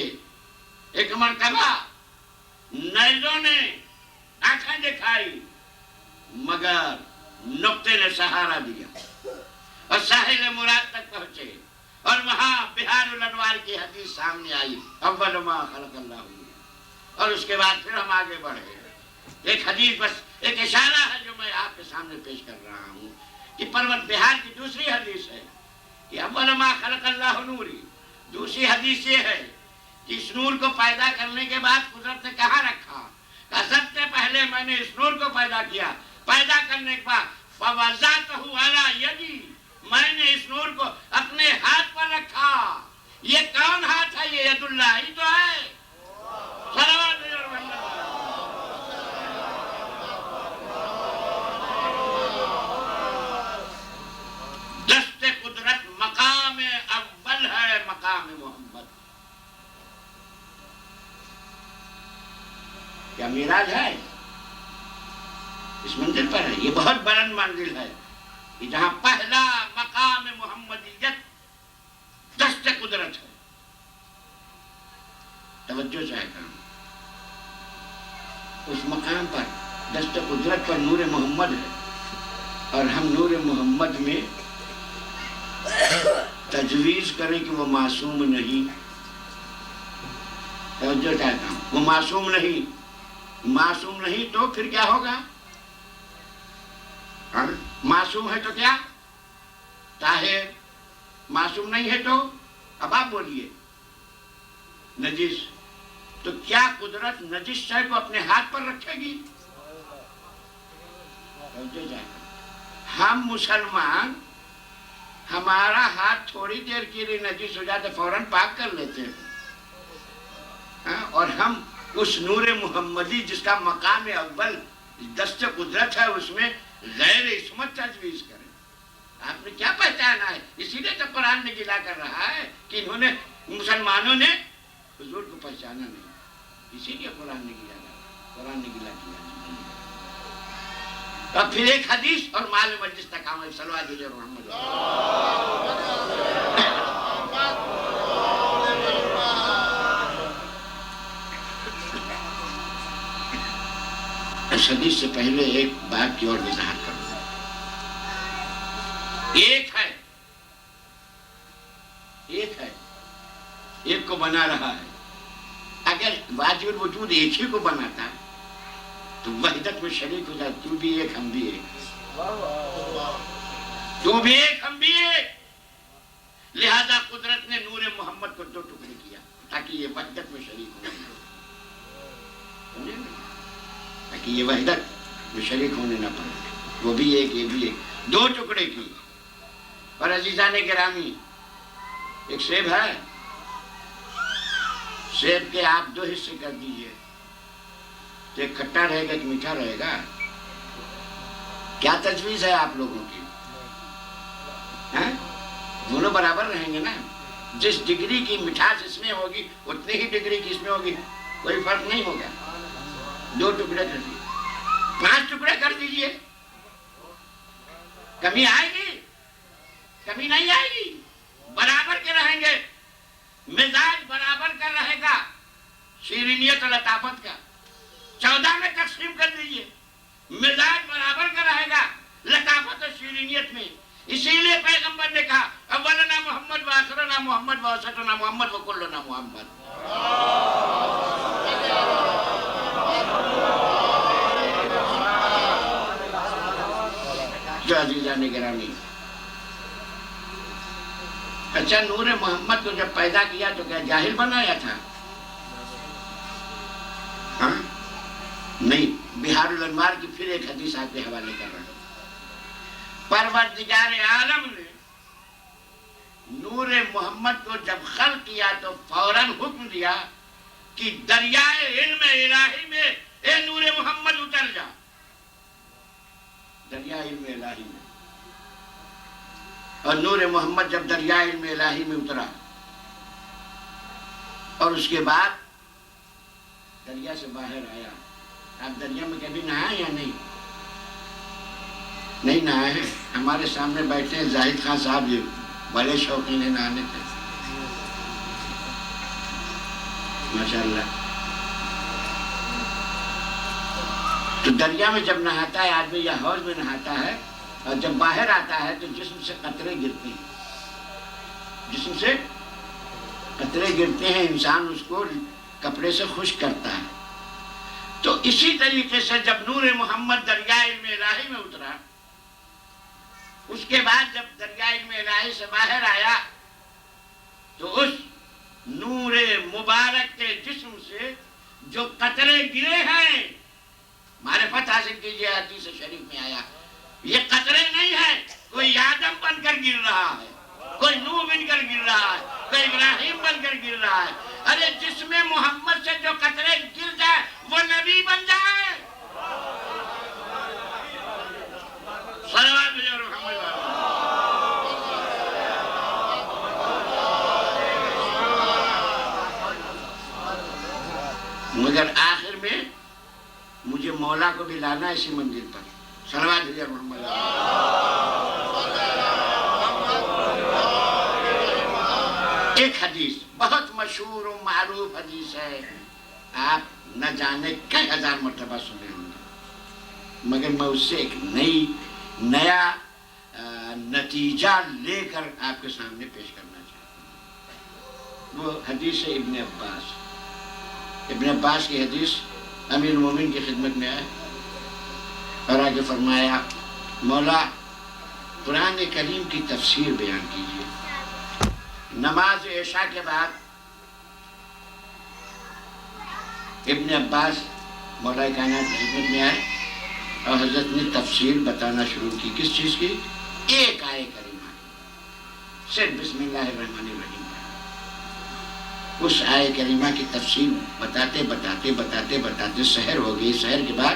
ایک مرتبہ نیزوں نے آنکھیں دکھائی مگر نقطے نے سہارا دیا اور ساحل مراد تک پہنچے اور وہاں بحار الانوار کی حدیث سامنے آئی اول ما خلق اللہ اور اس کے بعد پھر ہم آگے بڑھے. ایک حدیث بس ایک اشارہ ہے جو میں آپ کے سامنے پیش کر رہا ہوں کہ پروردگار کی دوسری حدیث ہے کہ اول ما خلق اللہ نوری. دوسری حدیث یہ ہے کہ اس نور کو پیدا کرنے کے بعد قدرت نے کہاں رکھا؟ کہ سب سے پہلے میں نے اس نور کو پیدا کیا. پیدا کرنے کے بعد فوضعته علی یدی میں نے اس نور کو اپنے ہاتھ پر رکھا. یہ کون ہاتھ ہے؟ یہ ید اللہ ہی تو ہے. صلوات اللہ علیہ. دست قدرت مقام اول ہے مقام محمد. کیا معراج ہے؟ اس منزل پر ہے. یہ بہت بلند منزل ہے کہ جہاں پہلا مقام محمدیت دست قدرت ہے. توجہ چاہتا ہوں اس مقام پر دست قدرت پر نور محمد ہے اور ہم نور محمد میں تجویز کریں کہ وہ معصوم نہیں. توجہ چاہتا ہوں وہ معصوم نہیں. معصوم نہیں تو پھر کیا ہوگا؟ معصوم ہے تو کیا؟ طاہر. معصوم نہیں ہے تو اب آپ بولیے نجس. تو کیا قدرت نجس شے کو اپنے ہاتھ پر رکھے گی؟ ہم مسلمان ہمارا ہاتھ تھوڑی دیر کے لیے نجس ہو جاتا فوراً پاک کر لیتے ہیں اور ہم اس نور محمدی جس کا مقام اول دست قدرت ہے اس میں غیر عصمت تجویز کریں. آپ نے کیا پہچانا ہے؟ اسی لیے تو قرآن نے گلا کر رہا ہے کہ انہوں نے مسلمانوں نے حضور کو پہچانا نہیں. اسی لیے قرآن نے گلا کیا. اور پھر ایک حدیث اور مال مجلس تک آؤں. صلوات علی محمد. اس حدیث سے پہلے ایک بات کی اور وضاحت کروں. ایک کو بنا رہا ہے. اگر واجب الوجود ایک ہی کو بناتا تو وحدت میں شریک ہو جائے. تو بھی ایک ہم بھی ایک. تو بھی ایک ہم بھی ایک. لہذا قدرت نے نور محمد کو دو ٹکڑے کیا تاکہ یہ وحدت میں شریک ہو. تاکہ یہ وحدت میں شریک ہونے نہ پڑے. وہ بھی ایک یہ بھی ایک. دو ٹکڑے کی. اور عزیزان گرامی ایک سیب ہے. سیب کے آپ دو حصے کر دیجئے تو ایک کھٹا رہے گا ایک میٹھا رہے گا. کیا تجویز ہے آپ لوگوں کی؟ دونوں برابر رہیں گے نا. جس ڈگری کی مٹھاس اس میں ہوگی اتنی ہی ڈگری کی اس میں ہوگی. کوئی فرق نہیں ہوگا. دو ٹکڑے کر دیجیے. 5 ٹکڑے کر دیجئے. کمی آئے گی؟ کمی نہیں آئے گی. برابر کے رہیں گے. مزاج برابر کا رہے گا. شیرینیت اور لطافت کا 14 میں تقسیم کر دیجئے. مزاج برابر کا رہے گا لطافت اور شیرینیت میں. اسی لیے پیغمبر نے کہا اولنا محمد و آخرنا محمد و اوسطنا محمد و کلنا محمد. جو عزیزان گرامی اچھا نور محمد کو جب پیدا کیا تو کیا جاہل بنایا تھا؟ نہیں. بحار الانوار کی پھر ایک حدیث آپ کے حوالے کر رہا ہوں. پروردگار عالم نے نور محمد کو جب خلق کیا تو فوراً حکم دیا کہ دریائے علم الہی میں اے نور محمد اتر جا. دریائے علم الہی میں. اور نور محمد جب دریائے علم الہی میں اترا اور اس کے بعد دریا سے باہر آیا. آپ دریا میں کبھی نہائے یا نہیں؟ نہیں نہائے ہیں. ہمارے سامنے بیٹھے ہیں زاہد خان صاحب. یہ بڑے شوقین ہیں نہانے کے. ماشاءاللہ. تو دریا میں جب نہاتا ہے آدمی یا حوض میں نہاتا ہے اور جب باہر آتا ہے تو جسم سے قطرے گرتے ہیں، جسم سے قطرے گرتے ہیں، انسان اس کو کپڑے سے خشک کرتا ہے۔ تو اسی طریقے سے جب نور محمد دریائے علم الہی میں اترا، اس کے بعد جب دریائے علم الہی سے باہر آیا تو اس نور مبارک کے جسم سے جو قطرے گرے ہیں، معرفت حاصل کیجئے، حدیث شریف میں آیا یہ قطرے نہیں ہیں، کوئی آدم بن کر گر رہا ہے، کوئی نوح بن کر گر رہا ہے، کوئی ابراہیم بن کر گر رہا ہے۔ ارے جسم محمد سے جو قطرے گر جائے وہ نبی بن جائے۔ صلوات بھیجو محمد مگر آخر میں مجھے مولا کو بھی لانا اسی منزل پر۔ صلوات بھیجو محمد ایک حدیث بہت مشہور و معروف حدیث ہے، آپ نہ جانے کئی ہزار مرتبہ سنے ہوں گے، مگر میں اس سے ایک نیا نتیجہ لے کر آپ کے سامنے پیش کرنا چاہتا ہوں۔ وہ حدیث ہے ابن عباس۔ ابن عباس کی حدیث امیر المومنین کی خدمت میں آئے اور آگے فرمایا، مولا قرآن کریم کی تفسیر بیان کیجیے۔ نماز عشاء کے بعد ابن عباس مولا کائنات کی خدمت میں آئے اور حضرت نے تفسیر بتانا شروع کی۔ کس چیز کی؟ ایک آیت کریمہ صرف بسم اللہ الرحمن الرحیم۔ اس آیت کریمہ کی تفسیر بتاتے سحر ہو گئی۔ سحر کے بعد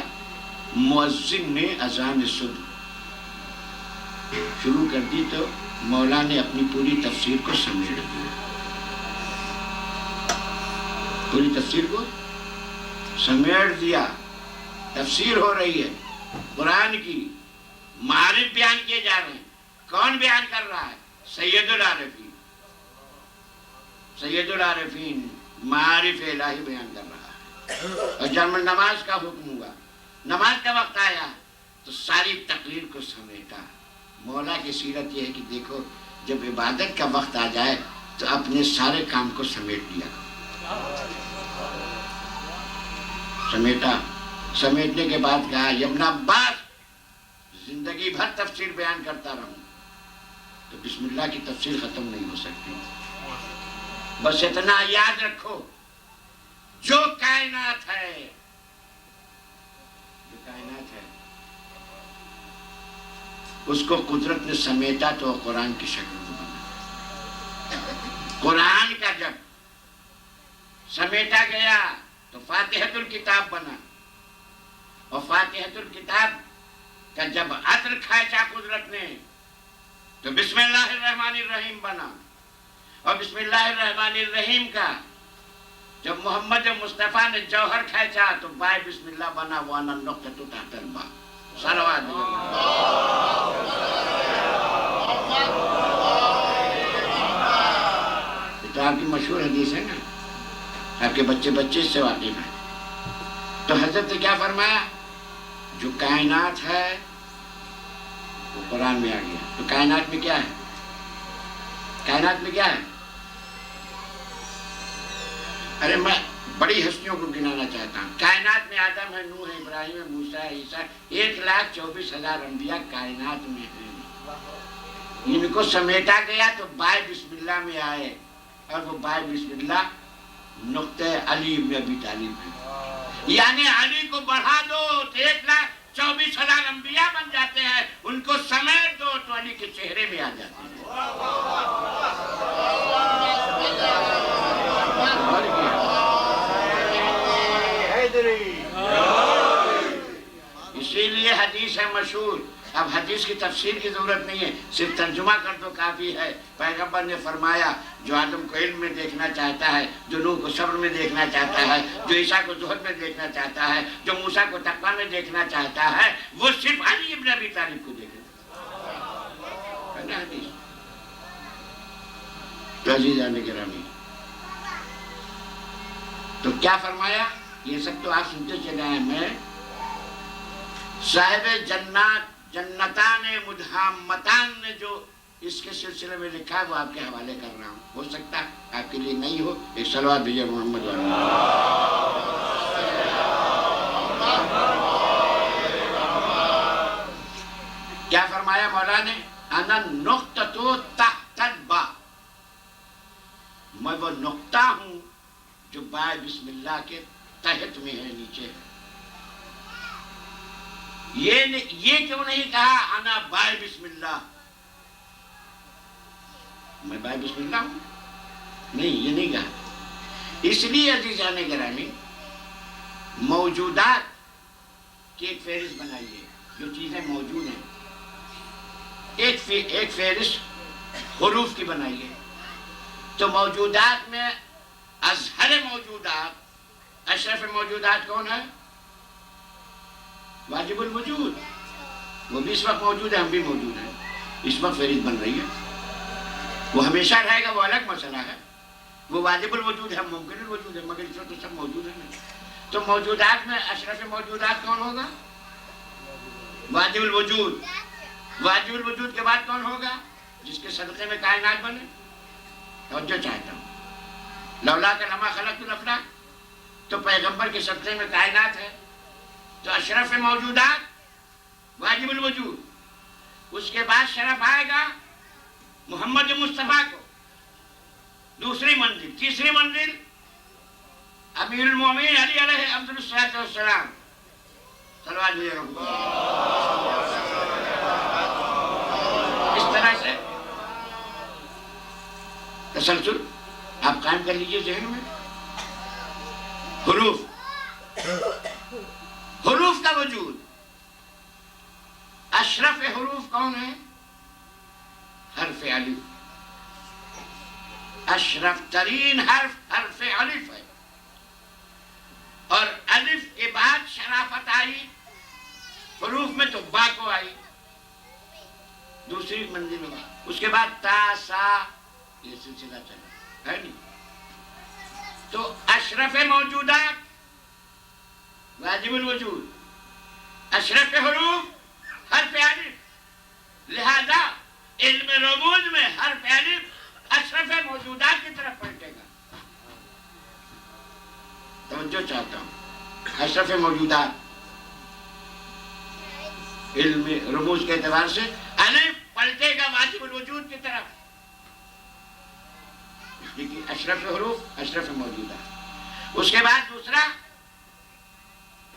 مؤذن نے اذان صبح شروع کر دی تو مولا نے اپنی پوری تفسیر کو سمیٹ دیا۔ پوری تفسیر کو سمیٹ دیا۔ تفسیر ہو رہی ہے قرآن کی، معارف بیان کیے جا رہے ہیں۔ کون بیان کر رہا ہے؟ سید العارفین۔ سید العارفین معارف الہی بیان کر رہا ہے۔ اور جب نماز کا حکم ہوا، نماز کا وقت آیا تو ساری تقریر کو سمیٹا۔ مولا کی سیرت یہ ہے کہ دیکھو جب عبادت کا وقت آ جائے تو اپنے سارے کام کو سمیٹ لیا۔ سمیٹا، سمیٹنے کے بعد کہا ابن عباس زندگی بھر تفسیر بیان کرتا رہوں تو بسم اللہ کی تفسیر ختم نہیں ہو سکتی۔ بس اتنا یاد رکھو، جو کائنات ہے، اس کو قدرت نے سمیٹا تو قرآن کی شکل میں بنا۔ قرآن کا جب سمیٹا گیا تو فاتحۃ الکتاب بنا، اور فاتحۃ الکتاب کا جب عطر کھینچا قدرت نے تو بسم اللہ الرحمن الرحیم بنا، اور بسم اللہ الرحمن الرحیم کا جب محمد مصطفیٰ نے جوہر کھینچا تو بائے بسم اللہ بنا، وانا نقطۃ تحت الباء۔ صلوات تو آپ کی مشہور حدیث ہے نا، آپ کے بچے اس سے واقف ہیں۔ تو حضرت نے کیا فرمایا؟ جو کائنات ہے وہ قرآن میں آ گیا۔ تو کائنات میں کیا ہے؟ کائنات میں کیا ہے؟ ارے میں بڑی ہستیوں کو گنانا چاہتا ہوں۔ کائنات میں آدم ہے، نوح ہے، ابراہیم ہے، موسیٰ ہے، عیسیٰ، 1,24,000 انبیاء کائنات میں ہیں۔ ان کو سمیٹا گیا تو بائے بسم اللہ میں آئے، اور وہ بائے بسم اللہ نقطہ علی ابن ابی طالب ہے۔ یعنی علی کو بڑھا دو تو 1,24,000 انبیاء بن جاتے ہیں، ان کو سمیٹ دو تو علی کے چہرے میں آ جاتے ہیں۔ اسی لیے حدیث ہے مشہور۔ اب حدیث کی تفسیر کی ضرورت نہیں ہے، صرف ترجمہ کر دو کافی ہے۔ پیغمبر نے فرمایا جو آدم کو علم میں دیکھنا چاہتا ہے، جو نوح کو صبر میں دیکھنا چاہتا ہے، جو عیسیٰ کو زہد میں دیکھنا چاہتا ہے، جو موسیٰ کو تقویٰ میں دیکھنا چاہتا ہے، وہ صرف علی ابن ابی طالب کو دیکھے۔ حدیث تو عزیزان گرامی، تو کیا فرمایا؟ یہ سب تو آپ سنتے چلے ہیں۔ میں صاحب جنات جنتان مدہامتان نے جو اس کے سلسلے میں لکھا ہے وہ آپ کے حوالے کر رہا ہوں. ہو سکتا ہے آپ کے لیے نہیں ہو. ایک صلوات بھیجئے محمد والا. کیا فرمایا مولا نے؟ انا نقطۃ تحت الباء، میں وہ نقطہ ہوں جو بائے بسم اللہ کے تحت میں ہے، نیچے ہے. یہ کیوں نہیں کہا انا بائے بسم اللہ؟ میں بائے بسم اللہ ہوں؟ نہیں، یہ نہیں کہا. اس لیے عزیزان گرامی موجودات کی ایک فہرست بنائیے جو چیزیں موجود ہیں. ایک فہرست حروف کی بنائیے. تو موجودات میں ازہر موجودات، اشرف موجودات کون ہے؟ واجب الوجود. وہ بھی اس وقت موجود ہے، ہم بھی موجود ہیں. اس وقت فہرست بن رہی ہے. وہ ہمیشہ رہے گا، وہ الگ مسئلہ ہے. وہ واجب الوجود ہے، ممکن الوجود ہے، مگر اس وقت تو سب موجود ہیں. تو موجودات میں اشرف موجودات کون ہوگا؟ واجب الوجود. واجب الوجود کے بعد کون ہوگا؟ جس کے صدقے میں کائنات بنے. توجہ چاہتا ہوں. لولا کہ لما خلقت الافلاک، تو پیغمبر کے صدقے میں کائنات ہے. تو اشرف موجودات واجب الوجود. اس کے بعد شرف آئے گا محمد مصطفیٰ کو. دوسری منزل. تیسری منزل امیر المومنین علی علیہ افضل الصلاۃ والسلام. صلوات علیہ رحمۃ اللہ. اس طرح سے تسلسل آپ قائم کر لیجئے ذہن میں. حروف کا وجود. اشرف حروف کون ہے؟ حرف الف. اشرف ترین حرف الف ہے. اور الف کے بعد شرافت آئی. حروف میں تو با کو آئی دوسری منزل میں. اس کے بعد تا سا، یہ سلسلہ چلا ہے نہیں. تو اشرف موجودات واجب الوجود، اشرف حروف حرف الف. لہذا علم رموز میں حرف الف اشرف موجودات کی طرف پلٹے گا. توجہ چاہتا ہوں. اشرف موجودات علم رموز کے اعتبار سے الف پلٹے گا واجب الوجود کی طرف. اشرف حروف اشرف موجودات. اس کے بعد دوسرا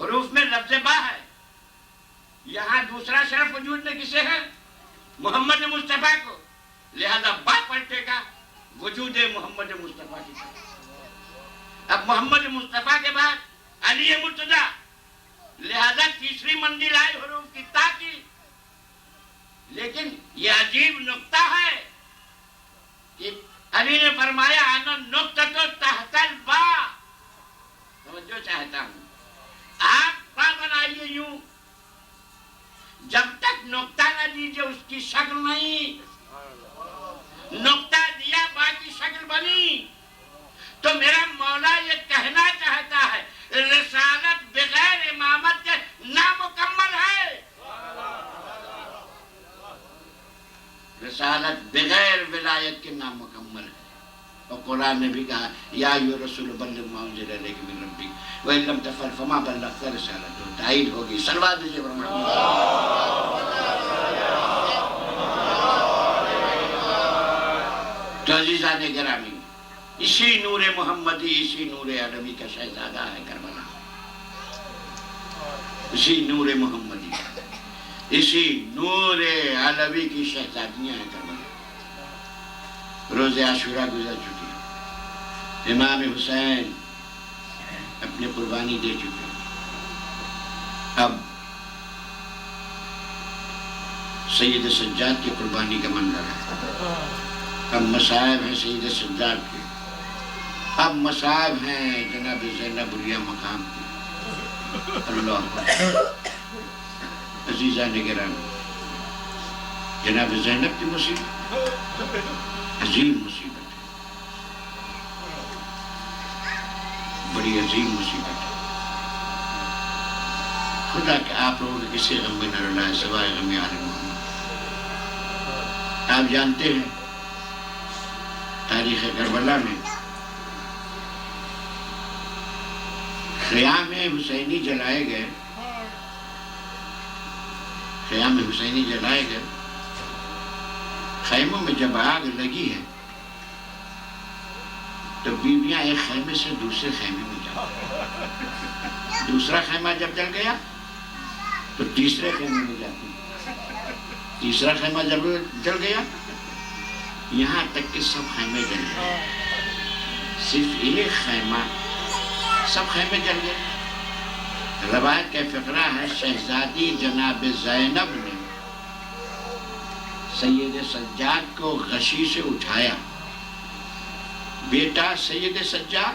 حروف میں لفظ با ہے. یہاں دوسرا شرف وجود میں کسے ہے؟ محمد مصطفیٰ کو. لہذا با پلٹے گا وجود محمد مصطفیٰ کی طرف. اب محمد مصطفیٰ کے بعد علی مرتضیٰ. لہذا تیسری منزل آئی حروف کی تا کی. لیکن یہ عجیب نقطہ ہے کہ علی نے فرمایا انا نقطۃ تحت الباء. توجہ چاہتا ہوں. آپ با بنائیے یوں. جب تک نقطہ نہ دیجئے اس کی شکل نہیں. نقطہ دیا با کی شکل بنی. تو میرا مولا یہ کہنا چاہتا ہے رسالت بغیر امامت کے نامکمل ہے. رسالت بغیر ولایت کے نامکمل ہے. اور قرآن نے بھی کہا یا ایھا رسول بلغ ما انزل الیک من ربک وان لم تفعل فما بلغت رسالتہ. تائید ہوگی. صلوات دیجیے محمد. تو عزیزان گرامی، اسی نور محمدی، اسی نور عربی کا شہزادہ ہے کربلا. اسی نور محمدی، اسی نور علوی کی شہزادیاں ہیں کربلا. روز عاشورہ گزر چکی. امام حسین اپنی قربانی دے چکے. اب سید سجاد کی قربانی کا منظر ہے. اب مصائب ہیں سید سجاد کے. اب مصائب ہیں جناب زینب الریا مقام کی. اللہ عزیزان گرامی، جناب زینب کی مصیبت عظیم مصیبت ہے. بڑی عظیم مصیبت ہے. خدا کہ آپ لوگوں کے کسی غم میں نہ رلائے سوائے غم آل محمد۔ آپ جانتے ہیں تاریخ کربلا میں خیام حسینی جلائے گئے، خیام حسینی جلائے گئے۔ خیموں میں جب آگ لگی ہے تو بیویاں ایک خیمے سے دوسرے خیمے میں جاتی، دوسرا خیمہ جب جل گیا تو تیسرے خیمے میں جاتی، تیسرا خیمہ جب جل گیا یہاں تک کہ سب خیمے جل گئے، صرف ایک خیمہ، سب خیمے جل گئے۔ روایت کا فقرہ ہے شہزادی جناب زینب نے سید سجاد کو غشی سے اٹھایا، بیٹا سید سجاد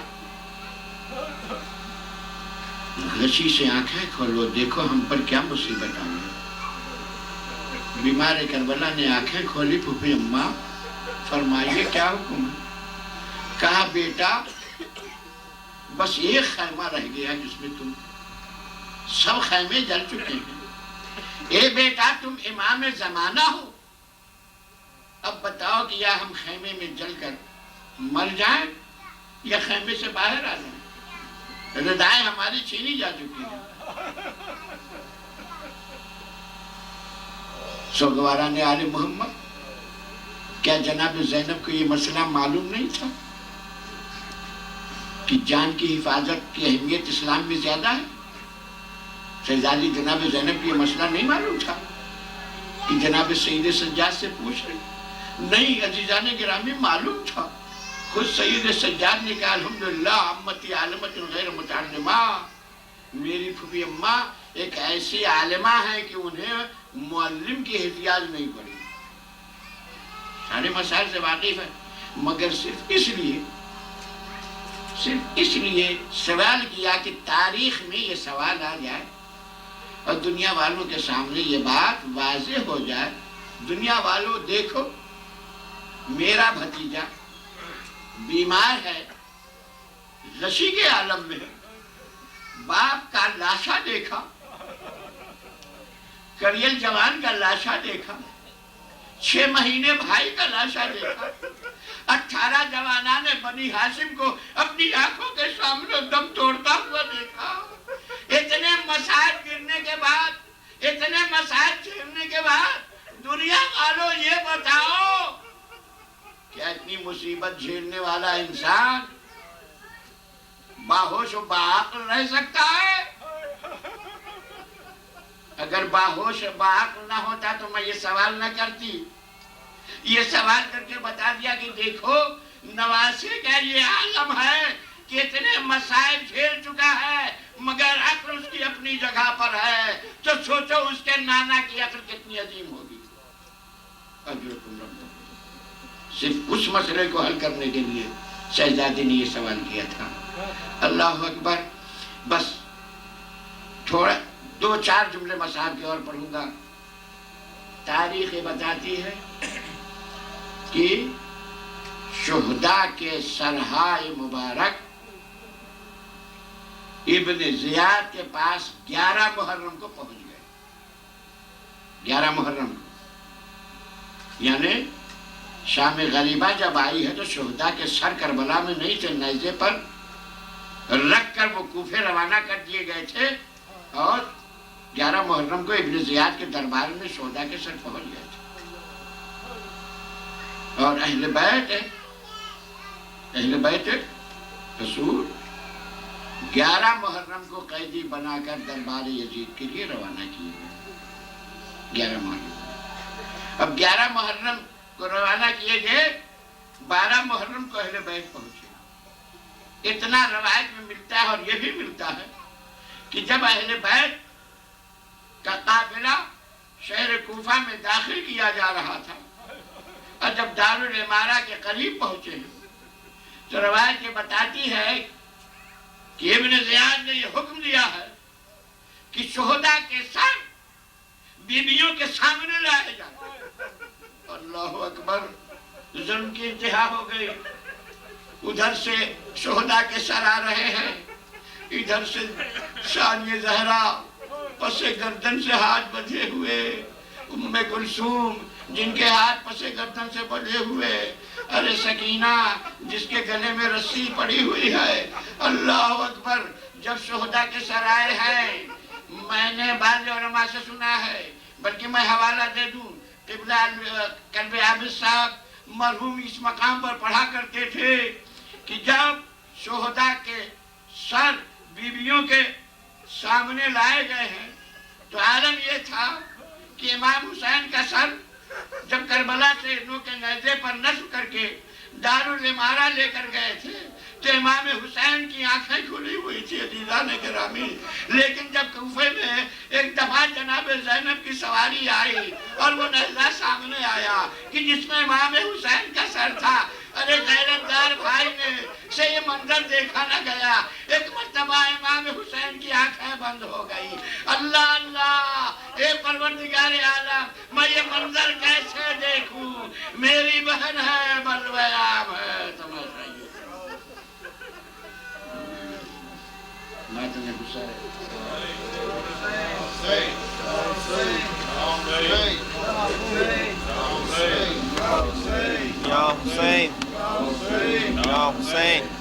غشی سے آنکھیں کھولو، دیکھو ہم پر کیا مصیبت آ گئی۔ بیمار کربلا نے آنکھیں کھولی، پھوپھی اماں فرمائیے کیا حکم ہے؟ کہا بیٹا بس ایک خیمہ رہ گیا جس میں تم، سب خیمے جل چکے ہیں۔ اے بیٹا تم امام زمانہ ہو، اب بتاؤ کہ یا ہم خیمے میں جل کر مر جائیں یا خیمے سے باہر آ جائیں، ردائیں ہماری چھینی جا چکی ہیں۔ سوگواران آل محمد، کیا جناب زینب کو یہ مسئلہ معلوم نہیں تھا کہ جان کی حفاظت کی اہمیت اسلام میں زیادہ ہے؟ شہزادی جناب زینب کو یہ مسئلہ نہیں معلوم تھا کہ جناب سید سجاد سے پوچھ رہے؟ نہیں عزیزان گرامی، معلوم تھا۔ خود سید سجاد نے کہا الحمدللہ عمتی عالمت غیر متعلمہ، میری پھوپھی اماں ایک ایسی عالمہ ہے کہ انہیں معلم کی احتیاج نہیں پڑی، سارے مسائل سے واقف ہے، مگر صرف اس لیے سوال کیا کہ تاریخ میں یہ سوال آ جائے اور دنیا والوں کے سامنے یہ بات واضح ہو جائے، دنیا والوں دیکھو میرا بھتیجا بیمار ہے، غشی کے عالم میں، باپ کا لاشا دیکھا، کریل جوان کا لاشا دیکھا، 6 مہینے بھائی کا لاشا دیکھا، 18 جوانان بنی ہاشم کو اپنی آنکھوں کے سامنے دم توڑتا ہوا دیکھا۔ اتنے مسائل گرنے کے بعد، اتنے مسائل چھیڑنے کے بعد دنیا والوں یہ بتاؤ کیا اتنی مصیبت جھیلنے والا انسان باہوش و باعقل رہ سکتا ہے؟ اگر باہوش و باعقل نہ ہوتا تو میں یہ سوال نہ کرتی، یہ سوال کر کے بتا دیا کہ دیکھو نواسے کا یہ عالم ہے کہ اتنے مسائل جھیل چکا ہے مگر عقل اس کی اپنی جگہ پر ہے، تو سوچو اس کے نانا کی عقل کتنی عظیم ہوگی۔ اجرکم ربکم، صرف اس مسئلے کو حل کرنے کے لیے شہزادی نے یہ سوال کیا تھا۔ اللہ اکبر۔ بس تھوڑا 2-4 جملے مصحف کے اور پڑھوں گا۔ تاریخ بتاتی ہے کہ شہداء کے سرہائے مبارک ابن زیاد کے پاس 11 محرم کو پہنچ گئے، 11 محرم کو، یعنی شام غریبہ جب آئی ہے تو شہداء کے سر کربلا میں نہیں تھے، نیزے پر رکھ کر وہ کوفے روانہ کر دیے گئے تھے، اور 11 محرم کو ابن زیاد کے دربار میں شہداء کے سر پہنچ گئے تھے۔ اور اہل بیت رسول 11 محرم کو قیدی بنا کر دربار یزید کے لیے روانہ کیے گئے، 11 محرم۔ اب 11 محرم کو روانہ کیے گئے، 12 محرم کو اہل بیت پہنچے۔ اتنا روایت میں ملتا ہے اور یہ بھی ملتا ہے کہ جب اہل بیت کا قافلہ شہر کوفہ میں داخل کیا جا رہا تھا اور جب دارالعمارہ کے قریب پہنچے ہیں تو روایت یہ بتاتی ہے کہ ابن زیاد نے یہ حکم دیا ہے کہ شہداء کے سر بیویوں کے سامنے لائے جائیں۔ اللہ اکبر، ظلم کی انتہا ہو گئی۔ ادھر سے شہداء کے سر آ رہے ہیں، ادھر سے ثانیہ زہرا پسے گردن سے ہاتھ بندھے ہوئے، ام کلثوم جن کے ہاتھ پسے گردن سے بندھے ہوئے، ارے سکینہ جس کے گلے میں رسی پڑی ہوئی ہے، اللہ اکبر۔ جب شہداء کے سر آئے ہیں، میں نے بعض علماء سے سنا ہے، بلکہ میں حوالہ دے دوں، قبلہ قلب عابد صاحب مرحوم اس مقام پر پڑھا کرتے تھے کہ جب شہداء کے سر بیویوں کے سامنے لائے گئے ہیں تو عالم یہ تھا کہ امام حسین کا سر جب کربلا سے نوک نیزے پر نصب کر کے دارالامارہ لے کر گئے تھے تو امام حسین کی آنکھیں کھلی ہوئی تھی عزیزان گرامی، لیکن جب کوفے میں ایک دفعہ جناب زینب کی سواری آئی اور وہ نیزہ سامنے آیا کہ جس میں امام حسین کا سر تھا، ارے غیرتدار بھائی نے سے یہ منظر دیکھا نہ گیا، ایک مرتبہ امام حسین کی آنکھیں بند ہو گئی۔ اللہ اللہ، اے پروردگار عالم، میں یہ منظر کیسے دیکھوں؟ میری بہن ہے، بلویام ہے، سمجھ رہی ہے ماتم حسین۔ یا حسین، یا حسین۔